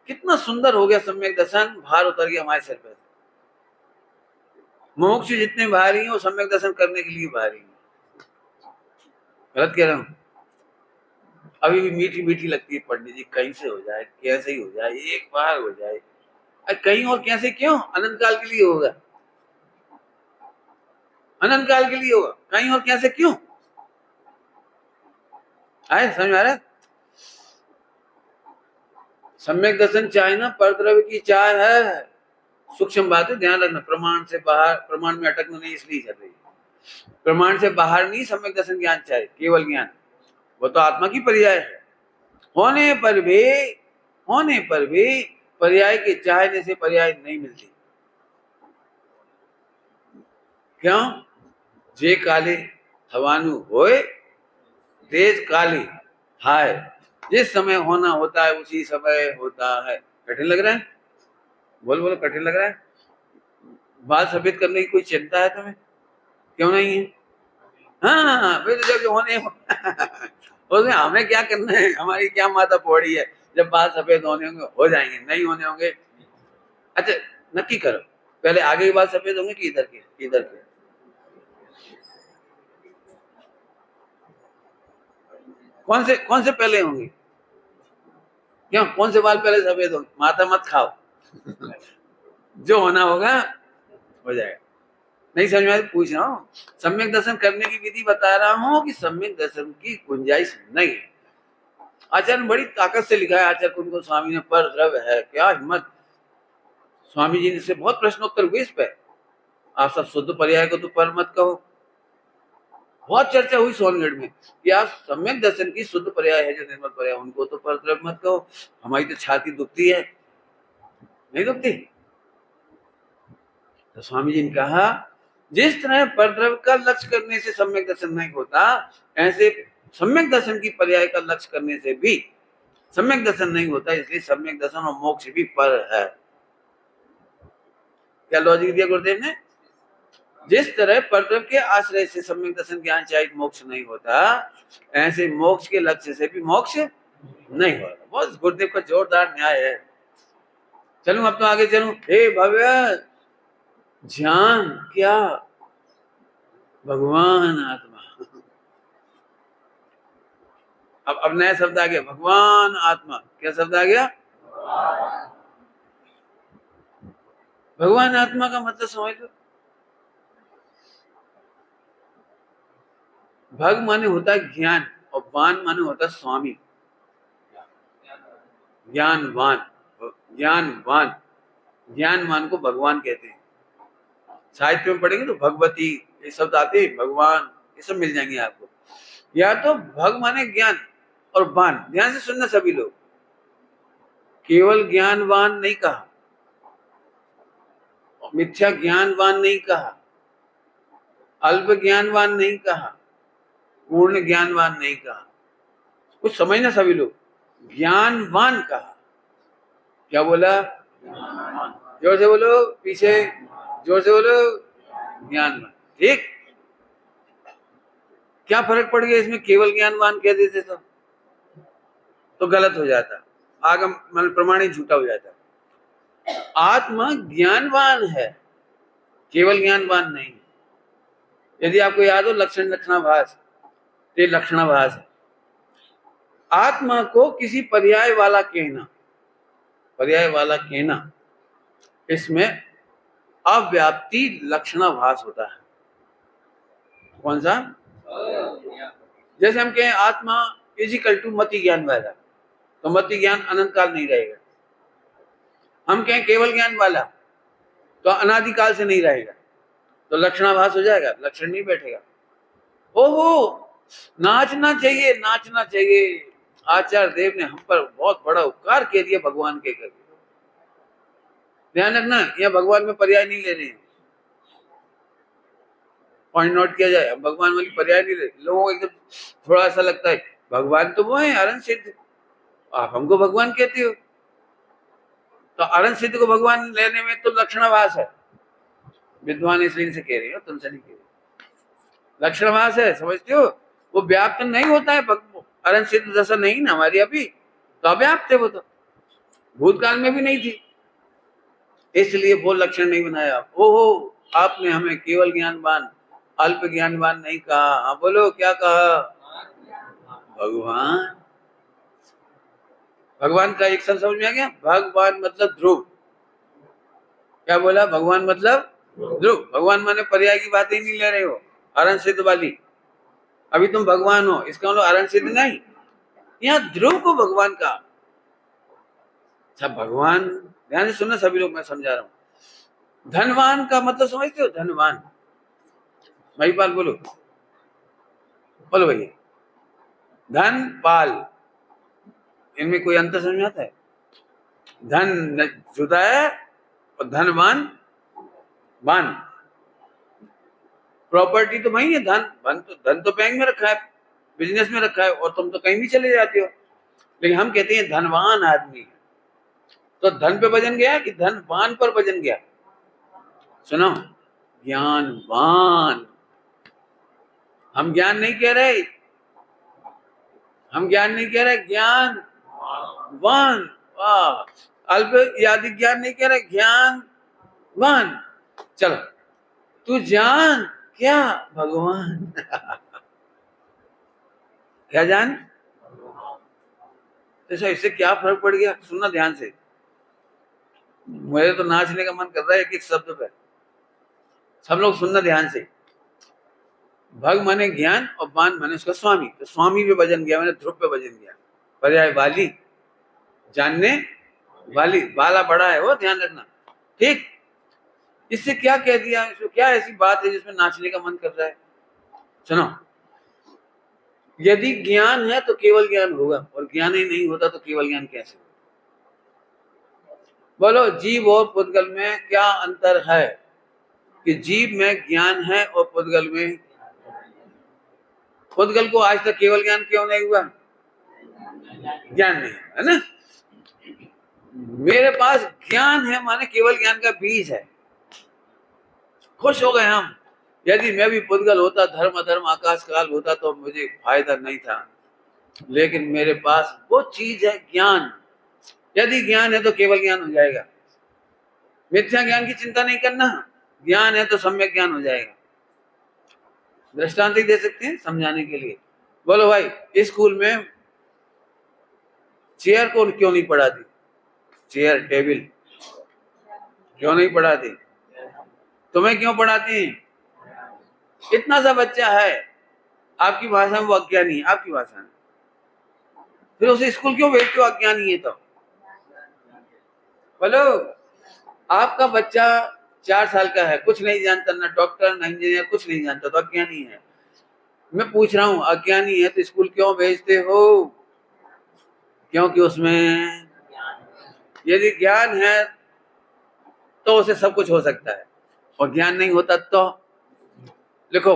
A: कितना सुंदर हो गया सम्यक दर्शन, भार उतर गया हमारे सर पर। मोक्ष जितने भारी हैं वो सम्यक दर्शन करने के लिए भारी हैं। गलत कह रहा हूं? अभी भी मीठी मीठी लगती है पंडित जी, कहीं से हो जाए, कैसे ही हो जाए, एक बार हो जाए। कहीं और कैसे क्यों? अनंत काल के लिए होगा, अनंत काल के लिए होगा, कहीं और कैसे क्यों? आए समझ में आ रहा है? सम्यक दर्शन चाहे ना, परद्रव्य की चाह है। सूक्ष्म बात है, ध्यान रखना। प्रमाण से बाहर, प्रमाण में अटकना नहीं इसलिए कर रही है। प्रमाण से बाहर नहीं सम्यक दर्शन ज्ञान चाहे, केवल ज्ञान, वो तो आत्मा की पर्याय है। होने पर भी पर्याय के चाहने से पर्याय नहीं मिलती। क्यों? जे काले हवानु होए तेज काली हाय। जिस समय होना होता है उसी समय होता है। कठिन लग रहा है? बोल बोलो, कठिन लग रहा है? बाल सफेद करने की कोई चिंता है तुम्हें? क्यों नहीं है? हाँ, फिर जब होने उसमें हमें क्या करना है, हमारी क्या माथा पौड़ी है। जब बाल सफेद होने होंगे हो जाएंगे, नहीं होने होंगे। अच्छा, नक्की करो, पहले आगे के बाल सफेद होंगे कि इधर के? इधर के। कौन से पहले होंगे? क्यों, कौन से बाल पहले सफेद होंगे? माथा मत खाओ। जो होना होगा हो जाएगा। नहीं समझ में? पूछ रहा हूँ, सम्यक दर्शन करने की विधि बता रहा हूँ कि सम्यक दर्शन की गुंजाइश नहीं है। आचार्य ने बड़ी ताकत से लिखा है, आचार्य कुंद गोस्वामी ने, पर द्रव्य है। क्या हिम्मत! स्वामी जी ने से बहुत प्रश्नोत्तर हुए इस पे। आप सब शुद्ध पर्याय को तो पर मत कहो। बहुत चर्चा हुई सोनगढ़ में कि आप सम्यक दर्शन की शुद्ध पर्याय है जो निर्मल पर्याय, उनको तो पर द्रव्य मत कहो। हमारी तो छाती दुखती है, नहीं दुखती? तो स्वामी जी ने कहा, जिस तरह परद्रव्य का लक्ष्य करने से सम्यक दर्शन नहीं होता, ऐसे सम्यक दर्शन की पर्याय का लक्ष्य करने से भी सम्यक दर्शन नहीं होता। इसलिए सम्यक दर्शन और मोक्ष भी पर है। क्या लॉजिक दिया गुरुदेव ने? जिस तरह परद्रव्य के आश्रय से सम्यक दर्शन ज्ञान चाहिए मोक्ष नहीं होता, ऐसे मोक्ष के लक्ष्य से भी मोक्ष नहीं होता। बहुत गुरुदेव का जोरदार न्याय है। चलूं अब तो आगे चलूं। हे भव्य, ज्ञान क्या? भगवान आत्मा। अब नया शब्द आ गया, भगवान आत्मा। क्या शब्द आ गया? भगवान आत्मा का मतलब समझ लो। भग माने होता है ज्ञान, और वान माने होता है स्वामी। ज्ञानवान, ज्ञानवान, ज्ञानवान को भगवान कहते हैं। साहित्य में पढ़ेंगे तो भगवती ये शब्द आते हैं, भगवान ये सब मिल जाएंगे आपको। या तो भग माने ज्ञान, और वान, ध्यान से सुनना सभी लोग, केवल ज्ञानवान नहीं कहा, मिथ्या ज्ञानवान नहीं कहा, अल्प ज्ञानवान नहीं कहा, पूर्ण ज्ञानवान नहीं कहा। कुछ समझना सभी लोग, ज्ञानवान कहा। क्या बोला? जोर से बोलो, पीछे जोर से बोलो, ज्ञानवान। ठीक, क्या फर्क पड़ गया इसमें? केवल ज्ञानवान कह देते तो गलत हो जाता, आगम मतलब प्रमाण ही झूठा हो जाता। आत्मा ज्ञानवान है, केवल ज्ञानवान नहीं। यदि आपको याद हो लक्षण लक्षणाभास, ये लक्षणाभास है। आत्मा को किसी पर्याय वाला कहना, पर्याय वाला कहना, इसमें अव्याप्ति लक्षणाभास होता है। कौन सा? जैसे हम कहें आत्मा इजिकल टू मति ज्ञान वाला, तो मति ज्ञान अनंत काल नहीं रहेगा। हम कहें केवल ज्ञान वाला, तो अनादिकाल से नहीं रहेगा, तो लक्षणाभास हो जाएगा, लक्षण नहीं बैठेगा। ओहो, नाचना चाहिए, नाचना चाहिए। आचार्य देव ने हम पर बहुत बड़ा उपकार कह दिया भगवान के करके। ध्यान रखना, यह भगवान में पर्याय नहीं ले रहे हैं, पॉइंट नोट किया जाए। भगवान वाली पर्याय नहीं ले। लोगों को एकदम थोड़ा सा लगता है भगवान तो वो है अरन सिद्ध, आप हमको भगवान कहते हो। तो अरन सिद्ध को भगवान लेने में तो लक्षणाभास है। विद्वान इसलिए से कह रही हो, तुमसे नहीं कह रही। लक्षणाभास है, समझते हो? वो व्याप्त नहीं होता है। अरन सिद्ध दशा नहीं ना हमारी अभी, तो अव्याप्त है वो, तो भूतकाल में भी नहीं थी, इसलिए वो लक्षण नहीं बनाया। ओहो, आपने हमें केवल ज्ञानवान अल्प ज्ञानवान नहीं कहा। हाँ बोलो, क्या कहा? भगवान। भगवान का एक शब्द समझ में आ गया? भगवान मतलब ध्रुव। क्या बोला? भगवान मतलब ध्रुव। भगवान माने पर्याय की बात ही नहीं ले रहे हो, अरण सिद्ध वाली। अभी तुम भगवान हो, इसका मतलब अरण सिद्ध नहीं, यहाँ ध्रुव को भगवान का। अच्छा, भगवान ध्यान से सुनना सभी लोग, मैं समझा रहा हूं। धनवान का मतलब समझते हो? धनवान, भाई पाल बोलो, बोलो भैया। धन पाल, इनमें कोई अंतर समझ में आता है? धन जुदा है और धनवान वान। प्रॉपर्टी तो वही है, धन तो बैंक में रखा है, बिजनेस में रखा है, और तुम तो कहीं भी चले जाते हो। लेकिन हम कहते हैं धनवान आदमी, तो धन पे वजन गया कि धनवान पर वजन गया? सुनो, ज्ञानवान। हम ज्ञान नहीं कह रहे, हम ज्ञान नहीं कह रहे, ज्ञान वान। वाह, अल्प यादि ज्ञान नहीं कह रहे, ज्ञान वान। चलो, तू जान क्या? भगवान। क्या जान? तो इससे क्या फर्क पड़ गया? सुनना ध्यान से, मुझे तो नाचने का मन कर रहा है एक एक शब्द पे। सब लोग सुनना ध्यान से। भग माने ज्ञान और बान माने उसका स्वामी, तो स्वामी पे वजन गया, मैंने ध्रुव पे वजन गया। पर्याय वाली, जानने वाली, वाला बड़ा है वो, ध्यान रखना, ठीक। इससे क्या कह दिया? इसमें क्या ऐसी बात है जिसमें नाचने का मन कर रहा है? सुनो, यदि ज्ञान है तो केवल ज्ञान होगा, और ज्ञान ही नहीं होता तो केवल ज्ञान कैसे होगा? बोलो, जीव और पुद्गल में क्या अंतर है? कि जीव में ज्ञान है और पुद्गल में, पुद्गल को आज तक केवल ज्ञान क्यों नहीं हुआ? ज्ञान नहीं है ना। मेरे पास ज्ञान है माने केवल ज्ञान का बीज है, खुश हो गए हम। यदि मैं भी पुद्गल होता, धर्म अधर्म आकाश काल होता, तो मुझे फायदा नहीं था, लेकिन मेरे पास वो चीज है ज्ञान। यदि ज्ञान है तो केवल ज्ञान हो जाएगा, मिथ्या ज्ञान की चिंता नहीं करना, ज्ञान है तो सम्यक ज्ञान हो जाएगा। दृष्टांत ही दे सकते हैं समझाने के लिए। बोलो भाई, स्कूल में चेयर को क्यों नहीं पढ़ाती? चेयर टेबल क्यों नहीं पढ़ाती? तुम्हें क्यों पढ़ाती? इतना सा बच्चा है, आपकी भाषा में वो अज्ञानी है, आपकी भाषा में, फिर उसे स्कूल क्यों भेजते हो अज्ञानी है तो? बोलो, आपका बच्चा 4 साल का है, कुछ नहीं जानता, ना डॉक्टर ना इंजीनियर, कुछ नहीं जानता, तो अज्ञानी है। मैं पूछ रहा हूँ, अज्ञानी है तो स्कूल क्यों भेजते हो? क्योंकि उसमें यदि ज्ञान है तो उसे सब कुछ हो सकता है, और ज्ञान नहीं होता तो लिखो,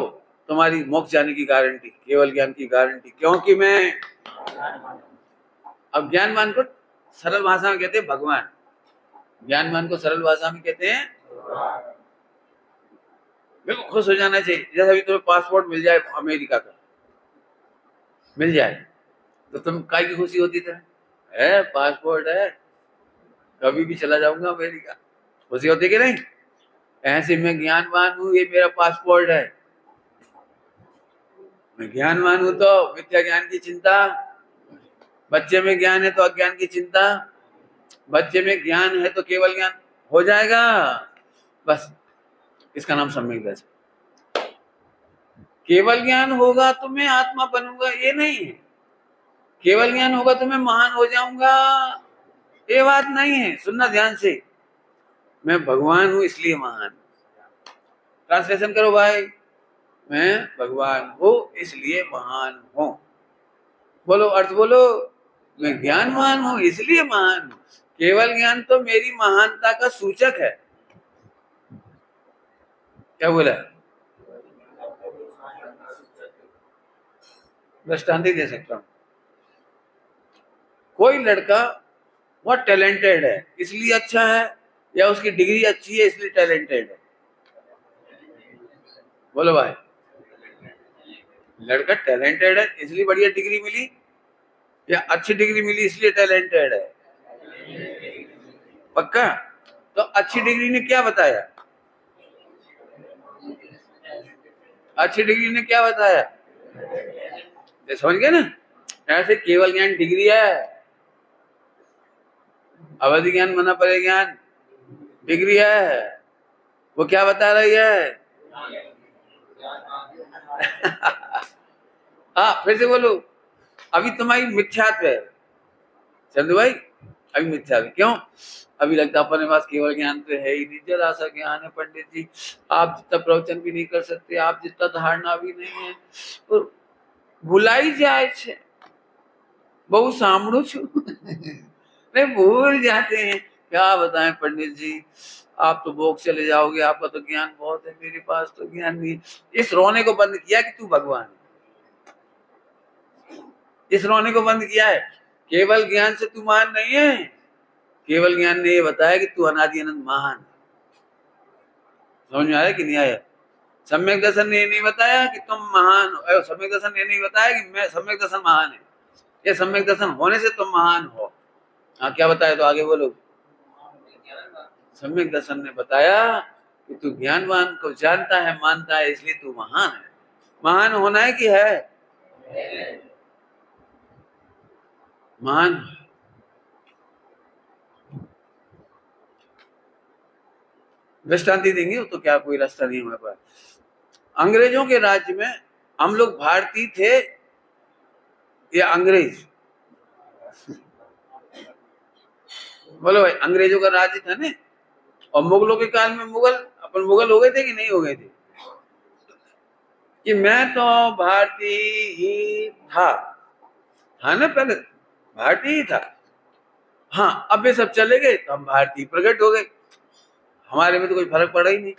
A: तुम्हारी मोक्ष जाने की गारंटी, केवल ज्ञान की गारंटी। क्योंकि मैं, अब ज्ञानवान को सरल भाषा में कहते हैं भगवान, ज्ञानवान को सरल भाषा में कहते हैं। बिल्कुल खुश हो जाना चाहिए। जैसे अभी तुम्हें पासपोर्ट मिल जाए अमेरिका का, मिल जाए, तो तुम काय की खुशी होती है पासपोर्ट है, कभी भी चला जाऊंगा अमेरिका, खुशी होती कि नहीं? ऐसे मैं ज्ञानवान हूं, ये मेरा पासपोर्ट है। मैं ज्ञानवान हूं तो मिथ्या ज्ञान की चिंता, बच्चे में ज्ञान है तो अज्ञान की चिंता, बच्चे में ज्ञान है तो केवल ज्ञान हो जाएगा, बस इसका नाम सम्यक दर्शन। केवल ज्ञान होगा तो मैं आत्मा बनूंगा, ये नहीं है। केवल ज्ञान होगा तो मैं महान हो जाऊंगा, ये बात नहीं है। सुनना ध्यान से, मैं भगवान हूं इसलिए महान। ट्रांसलेशन करो भाई, मैं भगवान हूं इसलिए महान हूं। बोलो, अर्थ बोलो, मैं ज्ञानवान हूं इसलिए महान हूं। केवल ज्ञान तो मेरी महानता का सूचक है। क्या बोला? दृष्टांत दे सकता हूं। कोई लड़का बहुत टैलेंटेड है इसलिए अच्छा है, या उसकी डिग्री अच्छी है इसलिए टैलेंटेड है? बोलो भाई, लड़का टैलेंटेड है इसलिए बढ़िया डिग्री मिली, या अच्छी डिग्री मिली इसलिए टैलेंटेड है? पक्का? तो अच्छी डिग्री ने क्या बताया? अच्छी डिग्री ने क्या बताया? समझ गए ना? ऐसे केवल ज्ञान डिग्री है, अवधि ज्ञान मना परे ज्ञान डिग्री है। वो क्या बता रही है? हाँ, फिर से बोलो, अभी तुम्हारी मिथ्यात्व है चंदू भाई, अभी मिथ्यात्व। क्यों? अभी लगता अपने पास केवल ज्ञान तो है ही नहीं, जरा सा ज्ञान है पंडित जी, आप जितना प्रवचन भी नहीं कर सकते, आप जितना धारणा भी नहीं है, तो भुलाई जाए बहु सामड़ू छू नहीं, भूल जाते हैं क्या बताएं पंडित जी, आप तो भोग चले जाओगे, आपका तो ज्ञान बहुत है, मेरे पास तो ज्ञान नहीं। इस रोने को बंद किया कि तू भगवान है, इस रोने को बंद किया है। केवल ज्ञान से तू महान नहीं है, केवल ज्ञान ने ये बताया कि तू अनादि अनंत महान है। समझ में आया कि नहीं आया? सम्यक दर्शन ने ये नहीं बताया कि तुम महान हो, सम्यक दर्शन ने नहीं बताया कि मैं सम्यक दर्शन महान है, ये सम्यक दर्शन होने से तुम महान हो। हाँ, क्या बताया? तो आगे बोलो। सम्यक दर्शन ने बताया कि तू ज्ञानवान को जानता है, मानता है, इसलिए तू महान है। महान होना है कि है? महान। दृष्टांति देंगे तो क्या कोई रास्ता नहीं हमारे पास। अंग्रेजों के राज्य में हम लोग भारतीय थे या अंग्रेज? बोलो भाई, अंग्रेजों का राज्य था ना, और मुगलों के काल में अपन मुगल हो गए थे कि नहीं हो गए थे? कि मैं तो भारतीय ही था ना, पहले भारतीय ही था। हाँ, अब ये सब चले गए तो हम भारतीय प्रकट हो गए, हमारे में तो कोई फर्क पड़ा ही नहीं।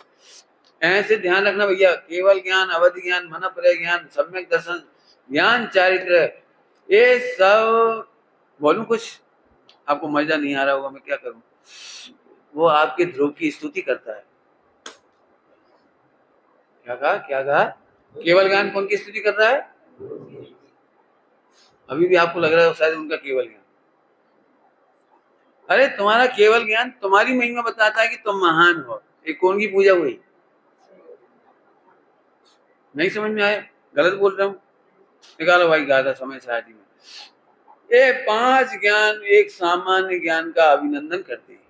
A: ऐसे ध्यान रखना भैया, केवल ज्ञान, अवधि ज्ञान, मनप्रलय ज्ञान, सम्यक दर्शन ज्ञान, चारित्र, ये सब बोलूं कुछ आपको मजा नहीं आ रहा होगा, मैं क्या करूं। वो आपके ध्रुव की स्तुति करता है। क्या कहा? क्या कहा? केवल ज्ञान कौन की स्तुति कर रहा है? अभी भी आपको लग रहा है शायद उनका केवल ज्ञान। अरे तुम्हारा केवल ज्ञान तुम्हारी महिमा बताता है कि तुम महान हो। ये कौन की पूजा हुई? नहीं समझ में आया? गलत बोल रहा हूं? निकालो भाई गाथा समय सारथी में। ये 5 ज्ञान एक सामान्य ज्ञान का अभिनंदन करते हैं।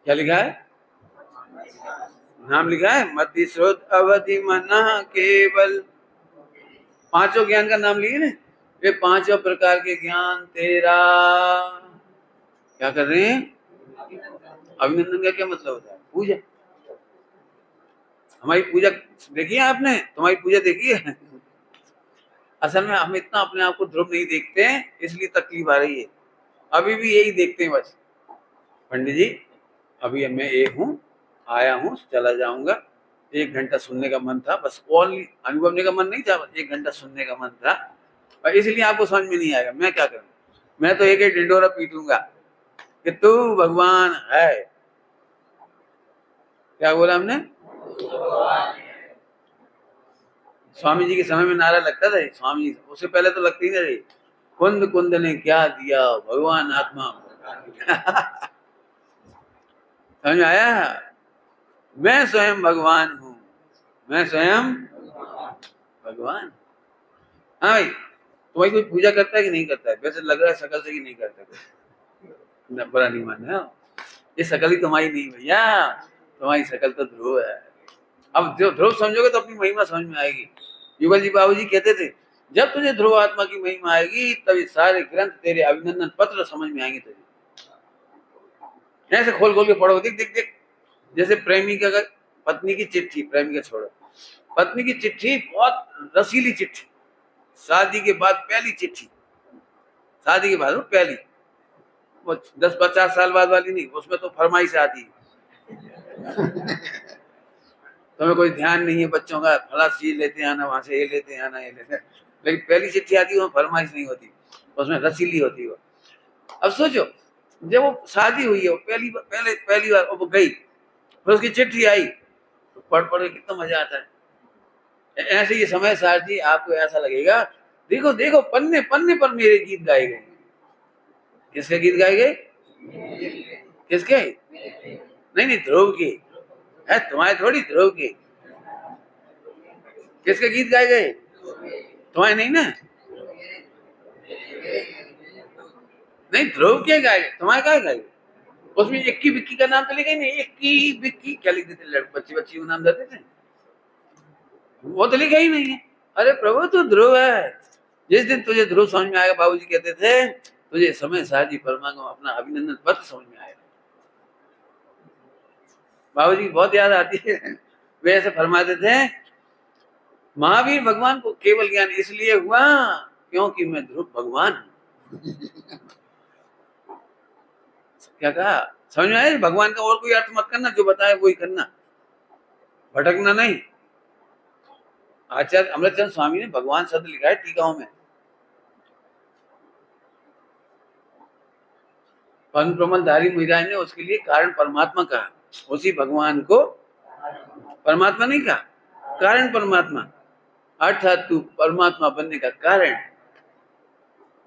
A: क्या लिखा है? नाम लिखा है, मति श्रोत अवधि मना केवल। 5 ज्ञान का नाम लिए ना, ये 5 प्रकार के ज्ञान तेरा क्या कर रहे हैं? अभिनंदन का क्या मतलब होता है? पूजा। हमारी पूजा देखी है आपने? तुम्हारी पूजा देखी है? असल में हम इतना अपने आप को ध्रुव नहीं देखते हैं, इसलिए तकलीफ आ रही है। अभी भी यही देखते हैं बस। पंडित जी, अभी मैं एक हूँ, आया हूँ, चला जाऊंगा। 1 घंटा सुनने का मन था, बस ओनली अनुभव करने का मन नहीं था, बस 1 घंटा सुनने का मन था, और इसलिए आपको समझ में नहीं आएगा। मैं क्या करूं? मैं तो एक ढिंडोरा पीटूंगा कि तू भगवान है। क्या बोला हमने? स्वामी जी के समय में नारा लगता था, स्वामी जी उससे पहले तो लगती नहीं रही। कुंद कुंद ने क्या दिया, भगवान आत्मा। समझ में आया? मैं स्वयं भगवान हूँ, मैं स्वयं भगवान। हाँ भाई, तुम्हारी कोई पूजा करता है कि नहीं करता है? वैसे लग रहा है शकल से कि नहीं करता है। बुरा नहीं मानना, ये शकल ही तुम्हारी नहीं भैया, तुम्हारी शकल तो ध्रुव है। अब जो ध्रुव समझोगे तो अपनी महिमा समझ में आएगी। युगल जी बाबू जी कहते थे, जब तुझे ध्रुव आत्मा की महिमा आएगी तभी सारे ग्रंथ तेरे अभिनंदन पत्र समझ में आएंगे तुझे। ऐसे खोल खोल के पढ़ो, देख देख देख। जैसे प्रेमिका का पत्नी की चिट्ठी, प्रेमिका छोड़ो, पत्नी की चिट्ठी बहुत रसीली चिट्ठी, शादी के बाद पहली चिट्ठी, शादी के बाद वो पहली, वो 10-50 साल बाद वाली नहीं, उसमें तो फरमाइश आती है। तुम्हें कोई ध्यान नहीं है बच्चों का, फला चीज लेते आना, वहां से ये लेते आना, ये लेते। लेकिन पहली चिट्ठी आती है, वो फरमाइश नहीं होती, उसमें रसीली होती है। अब सोचो, जब वो शादी हुई है, वो पहली बार वो गई, फिर उसकी चिट्ठी आई, तो पढ़ पढ़ के कितना मजा आता है। ऐसे ये समय सारथी आपको ऐसा लगेगा, देखो देखो पन्ने पन्ने पर मेरे गीत गाए गए। किसके गीत गाए गए? किसके? नहीं नहीं, ध्रुव के है, तुम्हारे थोड़ी, ध्रुव के। किसके गीत गाए गए? तुम्हारे नहीं ना? नहीं, ध्रुव के गाए गए, तुम्हारे कहा गाए? उसमें इक्की बिक्की का नाम तो लिखा ही नहीं। इक्की बिक्की क्या लिख देते लड़के, बच्ची बच्ची को नाम देते थे, वो तो लिखा ही नहीं है। अरे प्रभु, तू ध्रुव है। जिस दिन तुझे ध्रुव समझ में आएगा, बाबूजी कहते थे, तुझे समय सारथी परमात्मा अपना अभिनंदन पत्र समझ में आएगा। बाबूजी की बहुत याद आती है। वे ऐसे फरमाते थे, महावीर भगवान को केवल ज्ञान इसलिए हुआ क्योंकि मैं ध्रुव भगवान हूं। क्या कहा, समझ में आया? भगवान का और कोई अर्थ मत करना, जो बताए वही करना, भटकना नहीं। आचार्य अमृतचंद स्वामी ने भगवान शब्द लिखा है टीकाओं में। पद्म प्रमलधारी महाराज ने उसके लिए कारण परमात्मा कहा, उसी भगवान को परमात्मा नहीं कहा, कारण परमात्मा, अर्थात तू परमात्मा बनने का कारण।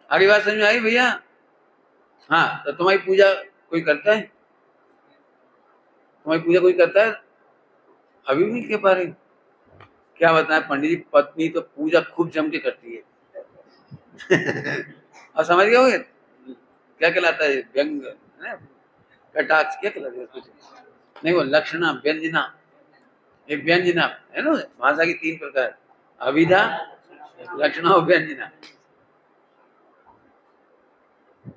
A: आगे बात समझ में आई भैया? हाँ, तो तुम्हारी पूजा कोई करता है? तुम्हारी पूजा कोई करता है? अभी भी नहीं कह पा रहे? क्या बताएं पंडित जी, पत्नी तो पूजा खूब जम के करती है। और समझ गए होगे क्या कहलाता है? व्यंग, कटाक्ष, क्या कहलाता है कुछ नहीं, वो लक्षणा, व्यंजना, एक व्यंजना है ना, भाषा की 3 प्रकार, अभिधा, लक्षणा और व्यंजना।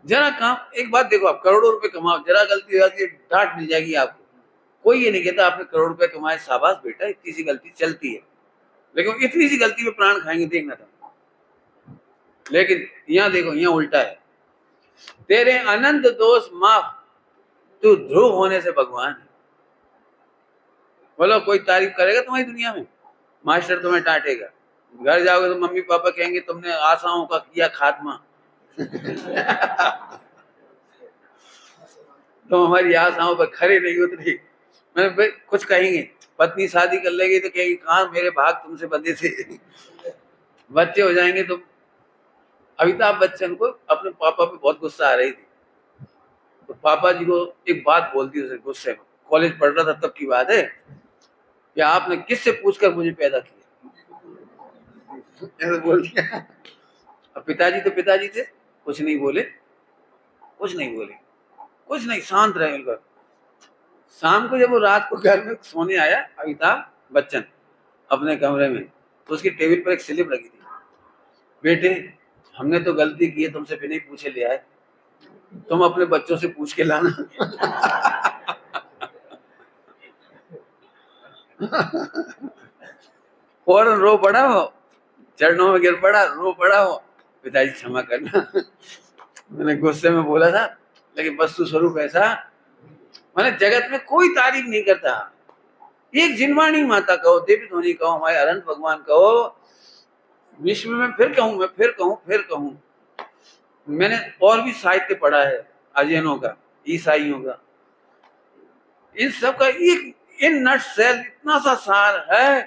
A: जरा काम, एक बात देखो, आप करोड़ों रुपए कमाओ, जरा गलती हो जाती है डांट मिल जाएगी आपको। कोई ये नहीं कहता आपने करोड़ रुपए कमाए, शाबाश बेटा, इतनी सी गलती चलती है, लेकिन इतनी सी गलती में प्राण खाएंगे, देखना था। लेकिन यहाँ देखो, यहाँ उल्टा है, तेरे अनंत दोष माफ, तू ध्रुव होने से भगवान है। बोलो कोई तारीफ करेगा तुम्हारी दुनिया में? मास्टर तुम्हें डांटेगा, घर जाओगे तो मम्मी पापा कहेंगे तुमने आशाओं का किया खात्मा। तुम हमारी आशाओं पर खरे नहीं उतरे। मैं कुछ कहेंगे, पत्नी शादी कर लेगी तो कहेगी कहाँ मेरे भाग तुमसे बंधे थे। बच्चे हो जाएंगे तो, अमिताभ बच्चन को अपने पापा पे बहुत गुस्सा आ रही थी, तो पापा जी को एक बात बोलती उसे गुस्से में, कॉलेज पढ़ रहा था तब की बात है, कि आपने किससे पूछकर मुझे पैदा किया, ऐसे बोल दिया। अब पिताजी तो पिताजी थे, कुछ नहीं बोले, कुछ नहीं बोले, कुछ नहीं, शांत रहे उनका। शाम को जब वो रात को घर में सोने आया अमिताभ बच्चन अपने कमरे में, तो उसकी टेबल पर एक स्लिप लगी थी, बेटे हमने तो गलती की है, तुमसे बिना ही पूछे ले आए, तुम अपने बच्चों से पूछ के लाना। फौरन रो पड़ा हो, चरणों में गिर पड़ा, रो पड़ा हो, पिताजी क्षमा करना, मैंने गुस्से में बोला था, लेकिन वस्तु स्वरूप ऐसा। मैंने जगत में कोई तारीफ नहीं करता, एक जिनवाणी माता कहो, देवी धोनी कहो, हमारे अनंत भगवान कहो, विश्व में फिर कहूं, मैं फिर कहूं, मैंने और भी साहित्य पढ़ा है, अजैनों का, ईसाइयों का, इन सब का एक इन नट सेल इतना सा सार है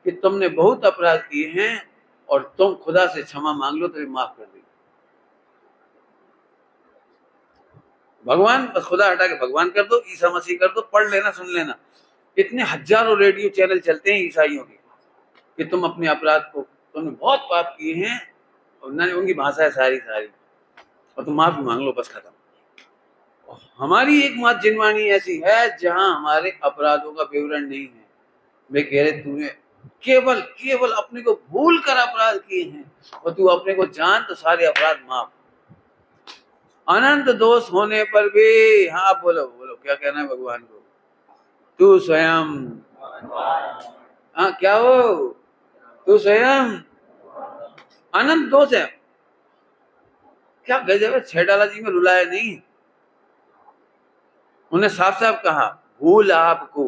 A: कि तुमने बहुत अपराध किए हैं और तुम खुदा से क्षमा मांग लो तो ये माफ कर देगा। भगवान बस खुदा हटा के भगवान कर दो, ईसा मसीह कर दो, पढ़ लेना, सुन लेना। इतने हजारों रेडियो चैनल चलते हैं ईसाइयों के कि तुम अपने अपराध को, तुमने बहुत पाप किए हैं, और ना उनकी भाषा है सारी और तुम माफी मांग लो, बस खत्म। हमारी एकमात्र जिनवाणी ऐसी है जहां हमारे अपराधों का विवरण नहीं है। वे कह रहे तूने केवल अपने को भूल कर अपराध किए हैं, और तू अपने को जान तो सारे अपराध माफ। अनंत दोष होने पर भी, हाँ बोलो क्या कहना है भगवान को? तू स्वयं, हाँ क्या हो, तू स्वयं अनंत दोष है। क्या गजब है, छेडाला जी में रुलाया नहीं, उन्हें साफ साफ कहा भूल आपको,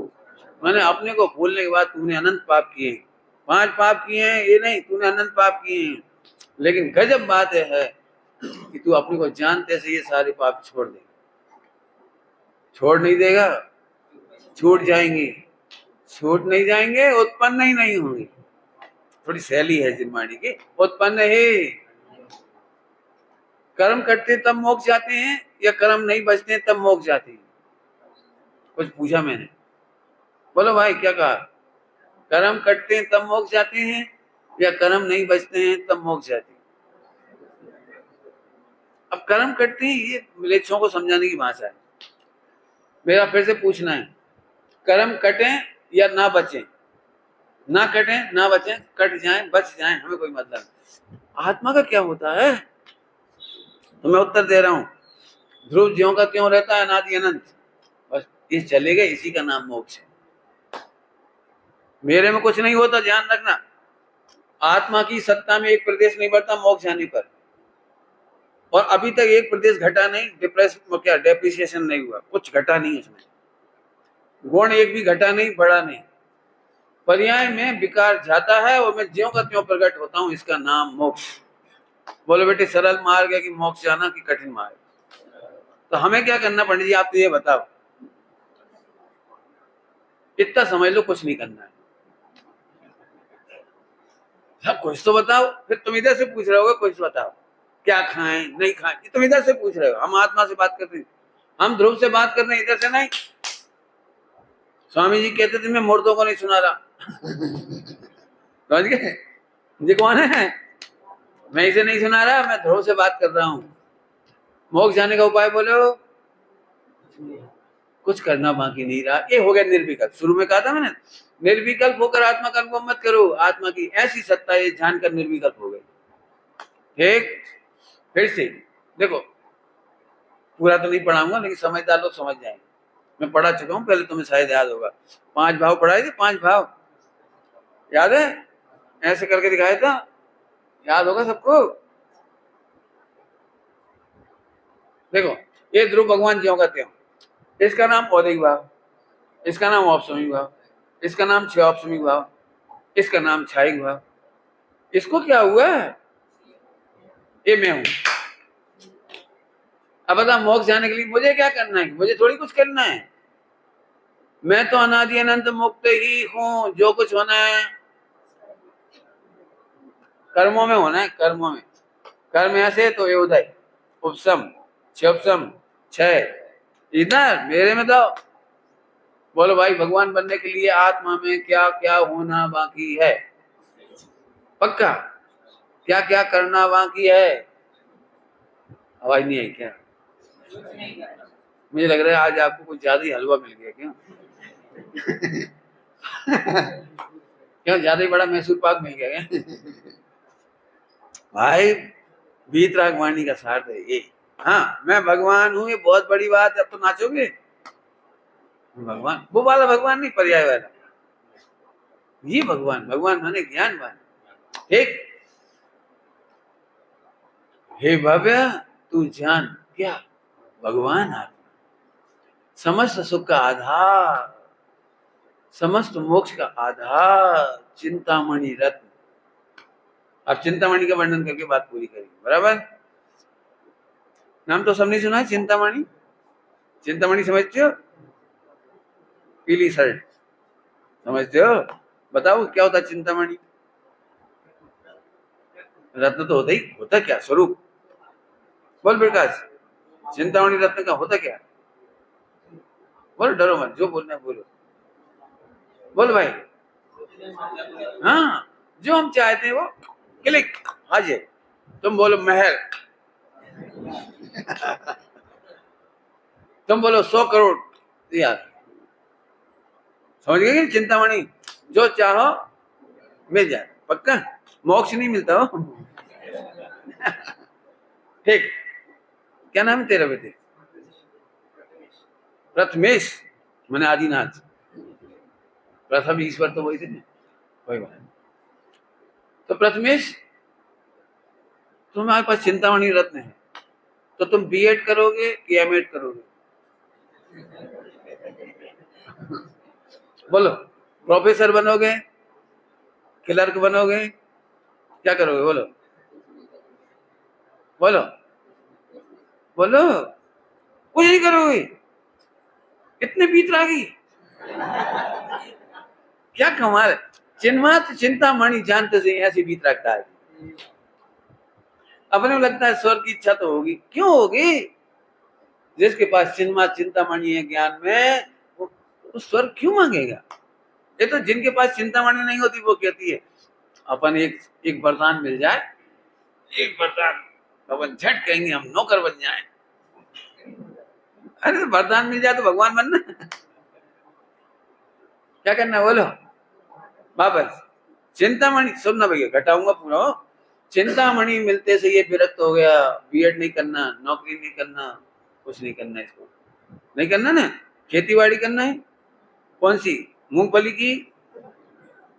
A: मैंने अपने को भूलने के बाद तूने अनंत पाप किए, 5 पाप किए हैं ये नहीं, तूने अनंत पाप किए हैं। लेकिन गजब बात है कि तू अपने को जानते से ये सारे पाप छोड़ दे, छोड़ नहीं देगा, छूट जाएंगे, छूट नहीं जाएंगे, उत्पन्न ही नहीं होंगे। थोड़ी शैली है जिनवाणी की, उत्पन्न ही। कर्म करते तब मोक्ष जाते हैं या कर्म नहीं बचते तब मोक्ष जाते हैं? कुछ पूछा मैंने, बोलो भाई क्या कहा? कर्म करते हैं तब मोक्ष जाते हैं या कर्म नहीं बचते हैं तब मोक्ष जाते हैं? अब कर्म करते हैं, ये मिलेच्छों को समझाने की भाषा है। मेरा फिर से पूछना है, कर्म कटे या ना बचे? ना कटे ना बचे, कट जाएं बच जाएं, हमें कोई मतलब नहीं। आत्मा का क्या होता है तो मैं उत्तर दे रहा हूं, ध्रुव ज्यों का त्यों रहता है, अनादि अनंत, बस ये चले गए, इसी का नाम मोक्ष है। मेरे में कुछ नहीं होता, ध्यान रखना। आत्मा की सत्ता में एक प्रदेश नहीं बढ़ता मोक्ष जाने पर, और अभी तक एक प्रदेश घटा नहीं, डेप्रिसिएशन नहीं हुआ, कुछ घटा नहीं इसमें, गुण एक भी घटा नहीं, बढ़ा नहीं। पर्याय में विकार जाता है और मैं ज्यों का त्यों प्रकट होता हूं, इसका नाम मोक्ष। बोलो बेटे, सरल मार्ग है कि मोक्ष जाना कि कठिन मार्ग? तो हमें क्या करना पंडित जी, आप तो ये बताओ। इतना समझ लो, कुछ नहीं करना है। सब कुछ तो बताओ। फिर तुम इधर से पूछ रहे हो, कुछ बताओ क्या खाएं नहीं खाएं, तुम इधर से पूछ रहे हो। हम आत्मा से बात कर रहे हैं, हम ध्रुव से बात कर रहे हैं, इधर से नहीं। स्वामी जी कहते थे मैं मुर्दों को नहीं सुना रहा। समझ गए? ये कौन है? मैं इसे नहीं सुना रहा, मैं ध्रुव से बात कर रहा हूं। मोक्ष जाने का उपाय बोलो, कुछ करना बाकी नहीं रहा। ये हो गया निर्विकल्प। शुरू में कहा था मैंने, निर्विकल्प होकर आत्मा का अनुभव मत करो, आत्मा की ऐसी सत्ता ये जानकर निर्विकल्प हो गई। ठीक, फिर से देखो, पूरा तो नहीं पढ़ाऊंगा लेकिन समझदार लोग समझ जाएंगे। मैं पढ़ा चुका हूं पहले, तुम्हें शायद याद होगा। 5 भाव पढ़ाए थे, 5 भाव याद है? ऐसे करके दिखाया था, याद होगा सबको। देखो, ये ध्रुव भगवान ज्यों का त्यों, इसका नाम औदिक भाव, इसका नाम औपसमिक भाव, इसका नाम क्षौपसमिक भाव, इसका नाम क्षायिक भाव। इसको क्या हुआ? ये मैं हूं। अब बता, मोक्ष जाने के लिए मुझे क्या करना है? मुझे थोड़ी कुछ करना है। मैं तो अनादि अनंत मुक्त ही हूं। जो कुछ होना है कर्मों में होना है, कर्मों में। कर्म ऐसे तो ये उदय, उपसम, क्षोपसम, क्षय, इधर मेरे में तो। बोलो भाई, भगवान बनने के लिए आत्मा में क्या क्या होना बाकी है? पक्का? क्या क्या करना बाकी है? आवाज नहीं आई क्या? मुझे लग रहा है आज आपको कुछ ज्यादा ही हलवा मिल गया क्या? क्यों, ज्यादा ही बड़ा मैसूर पाक मिल गया क्या? भाई, वीतराग वाणी का सार है ये। हाँ, मैं भगवान हूं, ये बहुत बड़ी बात है। अब तो नाचोगे। भगवान वो वाला भगवान नहीं, पर्याय वाला। ये भगवान, भगवान माने ज्ञानवान। ठीक, हे भव्य तू जान, क्या भगवान आत्मा समस्त सुख का आधार, समस्त मोक्ष का आधार, चिंतामणि रत्न। अब चिंतामणि का वर्णन करके बात पूरी करेंगे, बराबर? नाम तो सबने सुना है, चिंतामणि। चिंतामणि समझते हो? पीली शर्ट समझते हो? बताओ क्या होता है चिंतामणि? रत्न तो होता ही, होता क्या स्वरूप? बोल प्रकाश, चिंतामणि रत्न का होता क्या? बोलो, डरो मत, जो बोलना है बोलो। बोल भाई। हाँ, जो हम चाहते हैं वो क्लिक हाजिर। तुम बोलो महल, तुम बोलो 100 करोड़ यार। समझ गए? चिंतामणि जो चाहो मिल जाए। पक्का? मोक्ष नहीं मिलता हो। ठीक, क्या नाम है तेरा बेटे? प्रथमेश मैंने आदिनाथ। प्रथम ईश्वर तो वही थे ना, वही बात। तो प्रथमेश, तुम्हारे पास चिंतामणि रत्न है, तो तुम बीएड करोगे कि एमएड करोगे? बोलो, प्रोफेसर बनोगे, क्लर्क बनोगे, क्या करोगे? बोलो बोलो बोलो। कुछ नहीं करोगे। इतने बीतरागी, क्या कमाल है। चिन्मात्र चिंतामणि जानते से ऐसी बीत रखता है। अपने को लगता है स्वर्ग की इच्छा तो होगी, क्यों होगी? जिसके पास चिन्मात्र चिंतामणि है ज्ञान में, वो स्वर्ग क्यों मांगेगा? ये तो जिनके पास चिंतामणि नहीं होती वो कहती है अपन एक वरदान मिल जाए, एक वरदान, अपन झट कहेंगे हम नौकर बन जाए। अरे तो वरदान मिल जाए तो भगवान बनना। क्या करना बोलो वापस? चिंतामणि सुनना भैया, घटाऊंगा पूरा। चिंतामणि मिलते से ये विरक्त हो गया। बीएड नहीं करना, नौकरी नहीं करना, कुछ नहीं करना, इसको नहीं करना ना। खेतीबाड़ी करना है, कौन सी? मूंगफली की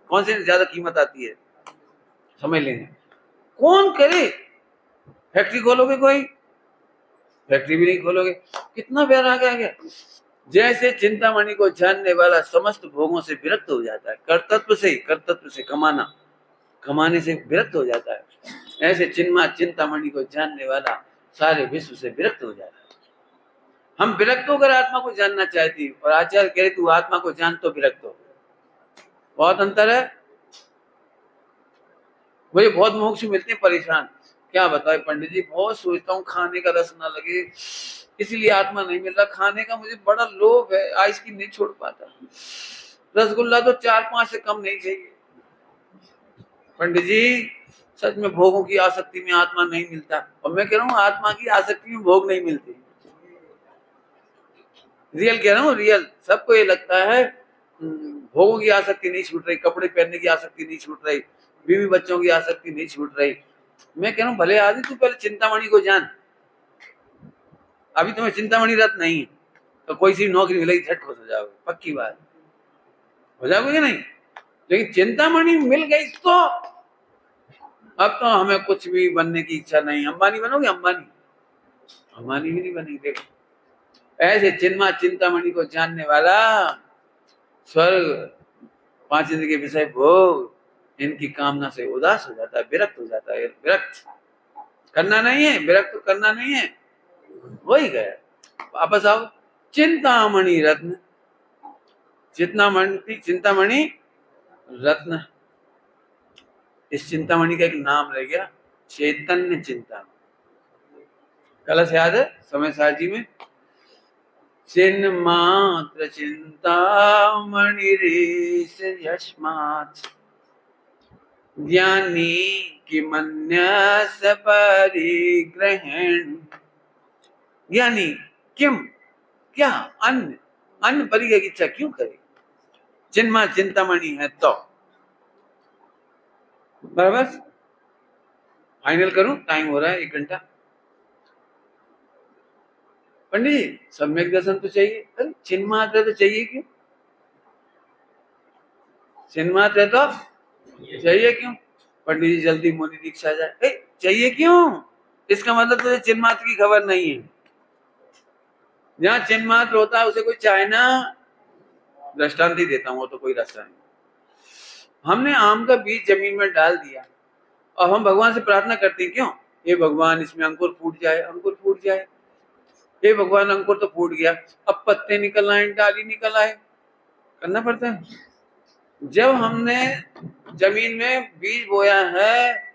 A: कौन सी ज्यादा कीमत आती है समझ लेंगे। कौन करे? फैक्ट्री खोलोगे कोई, फैक्ट्री भी नहीं खोलोगे। कितना वैराग आ गया। जैसे चिंतामणि को जानने वाला समस्त भोगों से विरक्त हो जाता है, कर्तत्व से कमाने से विरक्त हो जाता है, ऐसे चिंतामणि को जानने वाला सारे विश्व से विरक्त हो जाता है। हम विरक्त होकर आत्मा को जानना चाहती, और आचार्य कह रहे तू आत्मा को जान तो विरक्त हो। बहुत अंतर है। मुझे बहुत मोक्ष मिलते हैं परेशान, क्या बताए पंडित जी, बहुत सोचता हूँ खाने का रस ना लगे, इसीलिए आत्मा नहीं मिल रहा। खाने का मुझे बड़ा लोभ है, आइसक्रीम नहीं छोड़ पाता, रसगुल्ला तो 4-5 से कम नहीं चाहिए। पंडित जी सच में भोगों की आसक्ति में आत्मा नहीं मिलता, और मैं कह रहा हूँ आत्मा की आसक्ति में भोग नहीं मिलते। रियल कह रहा हूँ, रियल। सबको ये लगता है भोगों की आसक्ति नहीं छूट रही, कपड़े पहनने की आसक्ति नहीं छूट रही, बीवी बच्चों की आसक्ति नहीं छूट रही। मैं कह रहा हूँ भले आदमी तू पहले चिंतामणि को जान। अभी तुम्हें चिंतामणि रत नहीं है तो कोई सी नौकरी मिलेगी झट खुश हो जाओगे, पक्की बात हो जाओगे नहीं। लेकिन चिंतामणि मिल गई तो अब तो हमें कुछ भी बनने की इच्छा नहीं। अंबानी बनोगे? अंबानी भी नहीं बनेगी। देखो ऐसे चिंतामणि को जानने वाला स्वर्ग, 5 इंद्रिय के विषय भोग, इनकी कामना से उदास हो जाता है, विरक्त हो जाता है। विरक्त करना नहीं है, विरक्त तो करना नहीं है, वही गया। वापस आओ, चिंतामणि रत्न, चिंतामणि रत्न। इस चिंतामणि का एक नाम रह गया, चैतन्य चिंतामणि। कलश याद है समय सार जी में, चिन्मात्र चिंतामणि रेश यस्मात् ज्ञानी किमन्यस परिग्रहण। ज्ञानी किम, क्या, अन्य परिग्रह की इच्छा क्यों करे? चिंतामणि है तो बराबर। फाइनल करूं, टाइम हो रहा है 1 घंटा। पंडित जी सम्यक दर्शन तो चाहिए, अरे चिन्मात्र तो चाहिए क्यों? चिन्मात्र तो चाहिए क्यों? पंडित जी जल्दी मोदी दीक्षा जाए, चाहिए क्यों? इसका मतलब तुझे चिन्मात्र की खबर नहीं है। जहाँ चिन्मात्र होता है उसे कोई चाहे ना, दृष्टांत ही देता हूँ, वो तो कोई रास्ता नहीं। हमने आम का बीज जमीन में डाल दिया और हम भगवान से प्रार्थना करते हैं, क्यों? हे भगवान इसमें अंकुर फूट जाए, अंकुर फूट जाए। हे भगवान अंकुर तो फूट गया, अब पत्ते निकल आए, डाली निकल आए, करना पड़ता है। जब हमने जमीन में बीज बोया है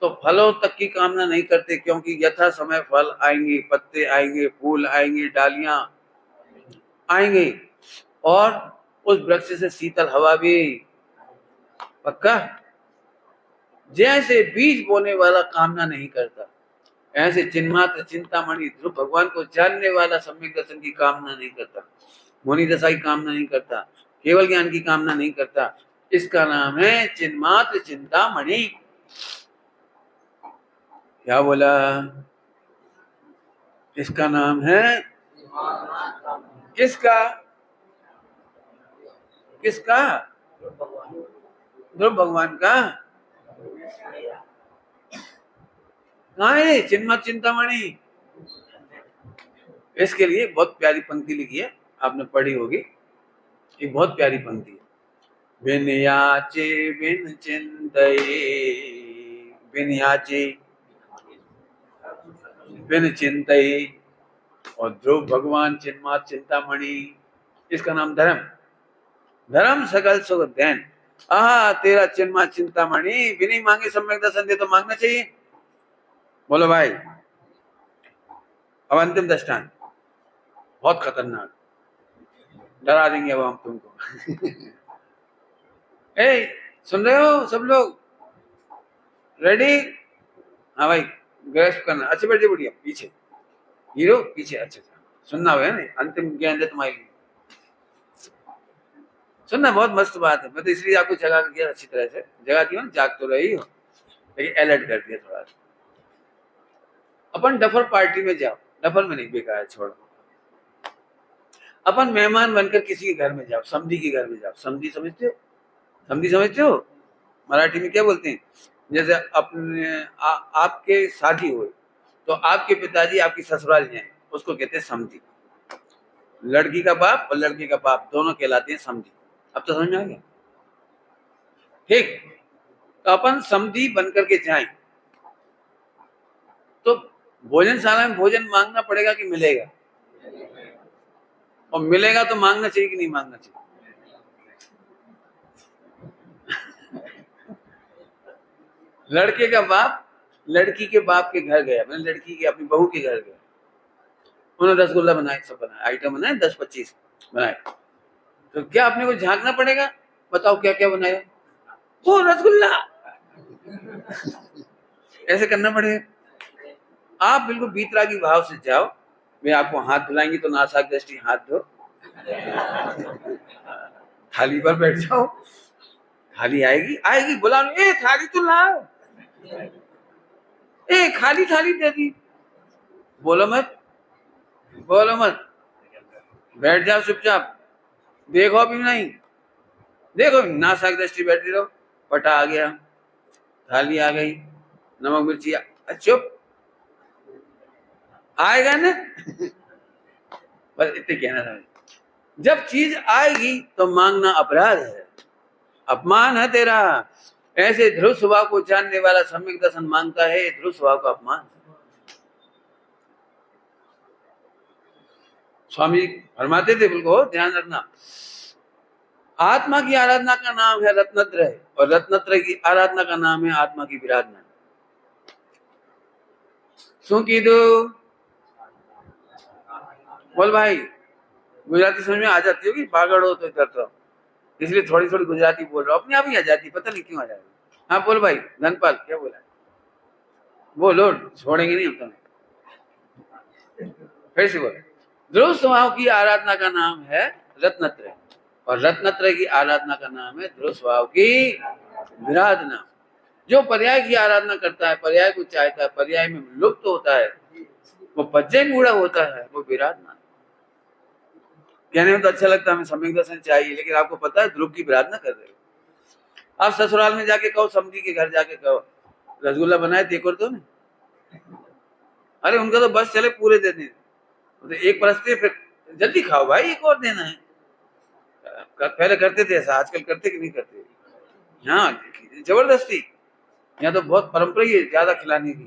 A: तो फलों तक की कामना नहीं करते, क्योंकि यथा समय फल आएंगे, पत्ते आएंगे, फूल आएंगे, डालियां आएंगे, और उस वृक्ष से शीतल हवा भी। पक्का? जैसे बीज बोने वाला कामना नहीं करता, ऐसे चिन्मात्र चिंतामणि ध्रुव भगवान को जानने वाला सम्यक दर्शन की कामना नहीं करता, मोनी दशा की कामना नहीं करता, केवल ज्ञान की कामना नहीं करता। इसका नाम है चिन्मात्र चिंतामणि। क्या बोला? इसका नाम है किसका? किसका? ध्रुव भगवान का। कहाँ है चिन्मात्र चिंतामणि? इसके लिए बहुत प्यारी पंक्ति लिखी है, आपने पढ़ी होगी, एक बहुत प्यारी पंक्ति है। बिन याचे बिन चिंतये, बिन याचे बिन चिंतये, और ध्रुव भगवान चिन्मात्र चिंतामणि। इसका नाम धर्म, धर्म सकल सुख दैन। तेरा चिन्मात्र चिंतामणि बिना मांगे सम्यक दर्शन दे तो मांगना चाहिए। बोलो भाई, अब अंतिम दृष्टांत बहुत खतरनाक, डरा देंगे अब हम तुमको। सुन रहे हो सब लोग? रेडी? हाँ भाई, ग्रेस्प करना। अच्छे बैठे, बढ़िया पीछे हीरो, पीछे अच्छे सुनना है ना, अंतिम ज्ञान है तुम्हारे लिए। सुनना बहुत मस्त बात है, मैं तो इसलिए आपको जगा दिया, अच्छी तरह से जगा दिया, जाग तो रही हो लेकिन अलर्ट कर दिया थोड़ा। अपन डफर पार्टी में जाओ, डफर में नहीं, बेकार है, छोड़ो। अपन मेहमान बनकर किसी के घर में जाओ, समधी के घर में जाओ। समधी समझते हो? समधी समझते हो? मराठी में क्या बोलते हैं? जैसे अपने आपके शादी हुई तो आपके पिताजी आपकी ससुराल जाए, उसको कहते हैं समधी। लड़की का बाप और लड़के का बाप दोनों कहलाते हैं समधी। अब तो समझ में आ गया? ठीक, तो अपन समधी बन करके जाएं तो भोजनशाला में भोजन मांगना पड़ेगा कि मिलेगा? और मिलेगा तो मांगना चाहिए कि नहीं मांगना चाहिए? लड़के का बाप लड़की के बाप के घर गया, मैंने लड़की के अपनी बहू के घर गया, उन्होंने रसगुल्ला बनाए, सब बनाए, आइटम बनाए 10-25 बनाए, तो क्या अपने को झांकना पड़ेगा? बताओ क्या क्या बनाया? वो रसगुल्ला ऐसे करना पड़ेगा। आप बिल्कुल बीतरागी भाव से जाओ, वे आपको हाथ धुलाएंगी तो नासाक दृष्टि हाथ धो, थाली पर बैठ जाओ, थाली आएगी आएगी, बुला लो, ए थाली तो लाओ, ए खाली थाली दे दी, बोलो मत, बोलो मत, बैठ जाओ चुपचाप, देखो भी नहीं, देखो नासाक दृष्टि बैठी रहो, पटा आ गया, थाली आ गई, नमक मिर्ची चुप, आएगा ना? बस इतने कहना था। जब चीज आएगी तो मांगना अपराध है, अपमान है तेरा। ऐसे ध्रुव स्वभाव को जानने वाला सम्यक दर्शन मांगता है, ध्रुव स्वभाव का अपमान। स्वामी जी फरमाते थे, बिल्कुल ध्यान रखना, आत्मा की आराधना का नाम है रत्नत्रय, और रत्नत्रय की आराधना का नाम है आत्मा की विराधना। शू कीधु? बोल भाई, गुजराती समझ में आ जाती होगी, पागड़ हो तो करता हूँ, इसलिए थोड़ी थोड़ी गुजराती बोल रहा हूँ, अपने आप ही आ जाती, पता नहीं क्यों आ जाती। हाँ बोल भाई, धनपाल क्या बोला? बोलो, छोड़ेंगे नहीं हम तुम्हें। फिर से बोल, ध्रुव स्वभाव की आराधना का नाम है रत्नत्रय, और रत्नत्रय की आराधना का नाम है ध्रुव स्वभाव की विराधना। जो पर्याय की आराधना करता है, पर्याय को चाहता है, पर्याय में लुप्त होता है, वो पज्जय मूढ़ा होता है, वो विराधना। कहने में तो अच्छा लगता है, हमें सम्यक दर्शन चाहिए, लेकिन आपको पता है ध्रुव की विराधना कर रहे हो। आप ससुराल में जाके कहो, समधी के घर जाके कहो, रसगुल्ला बनाए देखो तो नहीं, अरे उनका तो बस चले पूरे दे दें, तो एक परस्ते फिर जल्दी खाओ भाई, एक और देना है। पहले करते थे ऐसा, आजकल करते कि नहीं करते? हाँ, जबरदस्ती। यहाँ तो बहुत परंपरा ही है ज्यादा खिलाने की।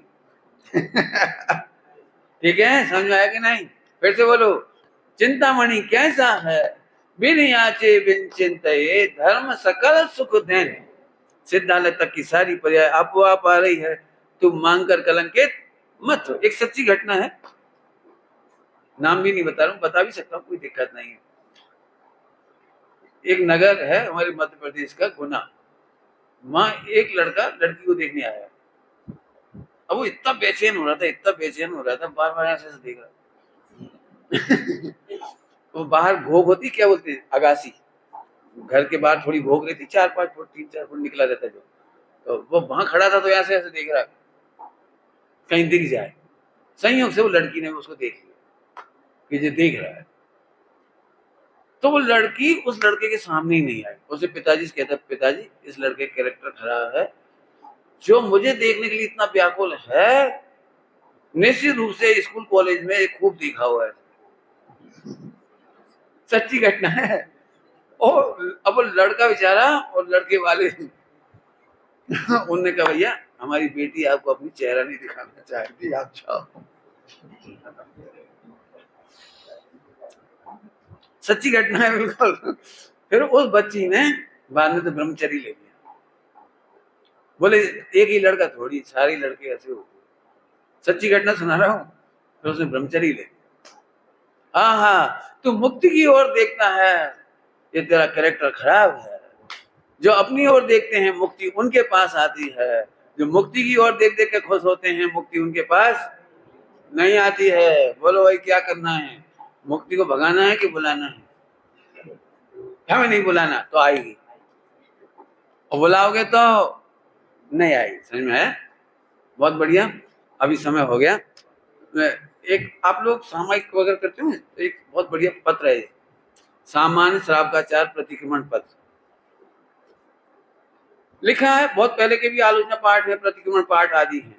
A: ठीक है, समझ में आया कि नहीं? फिर से बोलो, चिंतामणि कैसा है, बिन याचे बिन चिंतये, धर्म सकल सुख देन। सिद्धालय तक की सारी पर्याय आपको आप आ रही है, तुम मांग कर कलंकित मत हो। एक सच्ची घटना है, नाम भी नहीं बता रहा हूँ, बता भी सकता हूँ, कोई दिक्कत नहीं है। एक नगर है हमारे मध्य प्रदेश का, गुना, वहां एक लड़का लड़की को देखने आया। अब वो इतना बेचैन हो रहा था, इतना बेचैन हो रहा था, बार बार ऐसे देख रहा। वो बाहर घोग होती, क्या बोलते हैं, अगासी, घर के बाहर थोड़ी घोग रहती, 4-5 फुट 3-4 फुट निकला रहता जो, तो वो वहां खड़ा था, तो ऐसे ऐसे देख रहा कहीं दिख जाए। संयोग से वो लड़की ने उसको देख लिया कि ये देख रहा है, तो वो लड़की उस लड़के के सामने ही नहीं आई। उसे पिताजी से कहता, पिताजी इस लड़के का कैरेक्टर खराब है, जो मुझे देखने के लिए इतना व्याकुल है, निश्चित रूप से स्कूल कॉलेज में खूब देखा हुआ है। सच्ची घटना है। और अब वो लड़का बेचारा और लड़के वाले उनने कहा, भैया हमारी बेटी आपको अपनी चेहरा नहीं दिखाना चाहती, आप जाओ। सच्ची घटना है बिल्कुल। फिर उस बच्ची ने बाद में तो ब्रह्मचर्य ले लिया। बोले एक ही लड़का थोड़ी, सारे लड़के ऐसे होते। सच्ची घटना सुना रहा हूँ। फिर उसने ब्रह्मचर्य ले लिया। हाँ, तू मुक्ति की ओर देखता है, ये तेरा कैरेक्टर खराब है। जो अपनी ओर देखते हैं, मुक्ति उनके पास आती है। जो मुक्ति की ओर देख देख के खुश होते हैं, मुक्ति उनके पास नहीं आती है। बोलो भाई, क्या करना है? मुक्ति को भगाना है कि बुलाना है? हमें नहीं बुलाना तो आएगी, और बुलाओगे तो नहीं आएगी। समझ में आया? बहुत बढ़िया। अभी समय हो गया। एक आप लोग सामायिक वगैरह करते हो, एक बहुत बढ़िया पत्र है, सामान्य श्रावकाचार प्रतिक्रमण पत्र लिखा है। बहुत पहले के भी आलोचना पाठ है, प्रतिक्रमण पाठ आदि है।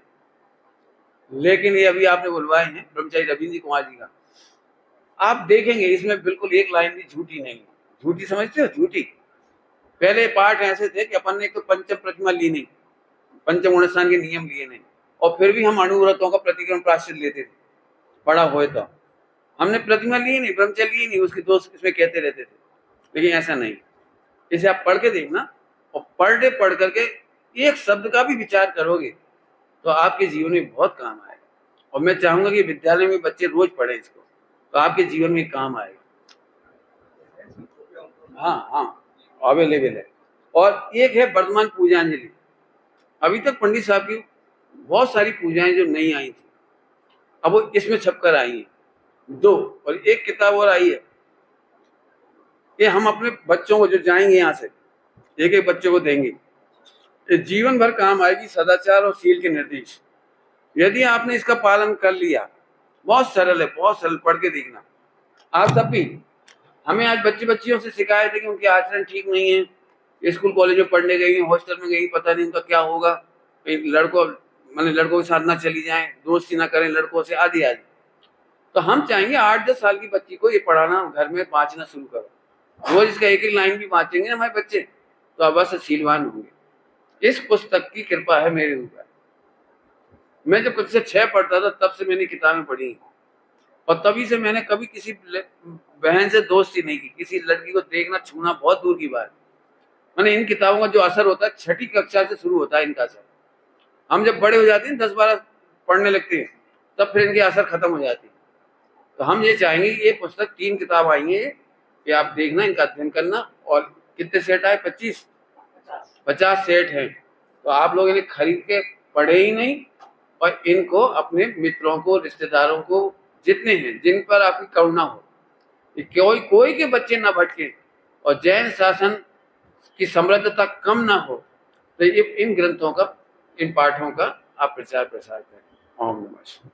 A: लेकिन ये अभी आपने बुलवाए हैं ब्रह्मचारी रविंद्र जी कुमार जी का, आप देखेंगे इसमें बिल्कुल एक लाइन भी झूठी नहीं है। झूठी समझते हो? झूठी। पहले पाठ ऐसे थे कि अपन ने एक तो पंचम प्रतिमा ली नहीं, पंचम गुण स्नान के नियम लिए नहीं, और फिर भी हम अनुव्रतों का प्रतिक्रमण प्रायश्चित लेते थे, पढ़ा हुए तो हमने प्रतिमा ली नहीं, ब्रह्मचर्य ली नहीं, उसकी दोस्त इसमें कहते रहते थे। लेकिन ऐसा नहीं, इसे आप पढ़ के देखना, और पर डे पढ़ करके एक शब्द का भी विचार करोगे तो आपके जीवन में बहुत काम आएगा। और मैं चाहूंगा कि विद्यालय में बच्चे रोज पढ़े इसको, तो आपके जीवन में काम आएगा। हाँ हाँ, अवेलेबल है। और एक है वर्तमान पूजांजलि। अभी तक पंडित साहब की बहुत सारी पूजाएं जो नहीं आई थी, अब वो इसमें छपकर आई हैं 2, और एक किताब और आई है। ये हम अपने बच्चों को जो जाएंगे यहाँ से, एक एक बच्चे को देंगे, ये जीवन भर काम आएगी। सदाचार और शील के निर्देश, यदि आपने इसका पालन कर लिया, बहुत सरल है, बहुत सरल, पढ़ के देखना। आप सब भी, हमें आज बच्चे बच्चियों से शिकायत है कि उनके आचरण ठीक नहीं है, स्कूल कॉलेज में पढ़ने गई, हॉस्टल में गई, पता नहीं उनका क्या होगा, लड़कों के साथ ना चली जाएं, दोस्ती ना करें लड़कों से, आदि आदि। तो हम चाहेंगे 8-10 साल की बच्ची को ये पढ़ाना, घर में बांचना शुरू करो। रोज इसका एक एक लाइन भी बांचेंगे ना हमारे बच्चे, तो अवश्य शीलवान होंगे। इस पुस्तक की कृपा है मेरे ऊपर। मैं जब कक्षा 6 पढ़ता था तब से मैंने किताबें पढ़ी, और तभी से मैंने कभी किसी बहन से दोस्ती नहीं की, किसी लड़की को देखना छूना बहुत दूर की बात। मैंने इन किताबों का जो असर होता है 6ठी कक्षा से शुरू होता है इनका असर। हम जब बड़े हो जाते हैं 10-12 पढ़ने लगते हैं, तब फिर इनके असर खत्म हो जाती है। तो हम ये चाहेंगे कि ये पुस्तक 3 किताब आई है कि आप देखना, इनका अध्ययन करना। और कितने सेट आए? 50 सेट हैं। तो आप लोग इन्हें खरीद के पढ़े ही नहीं, और इनको अपने मित्रों को, रिश्तेदारों को, जितने हैं जिन पर आपकी करुणा हो, कोई के बच्चे ना भटके और जैन शासन की समृद्धता कम ना हो, तो ये इन ग्रंथों का, इन पाठों का आप प्रचार प्रसार करें। ओम नमः शिवाय।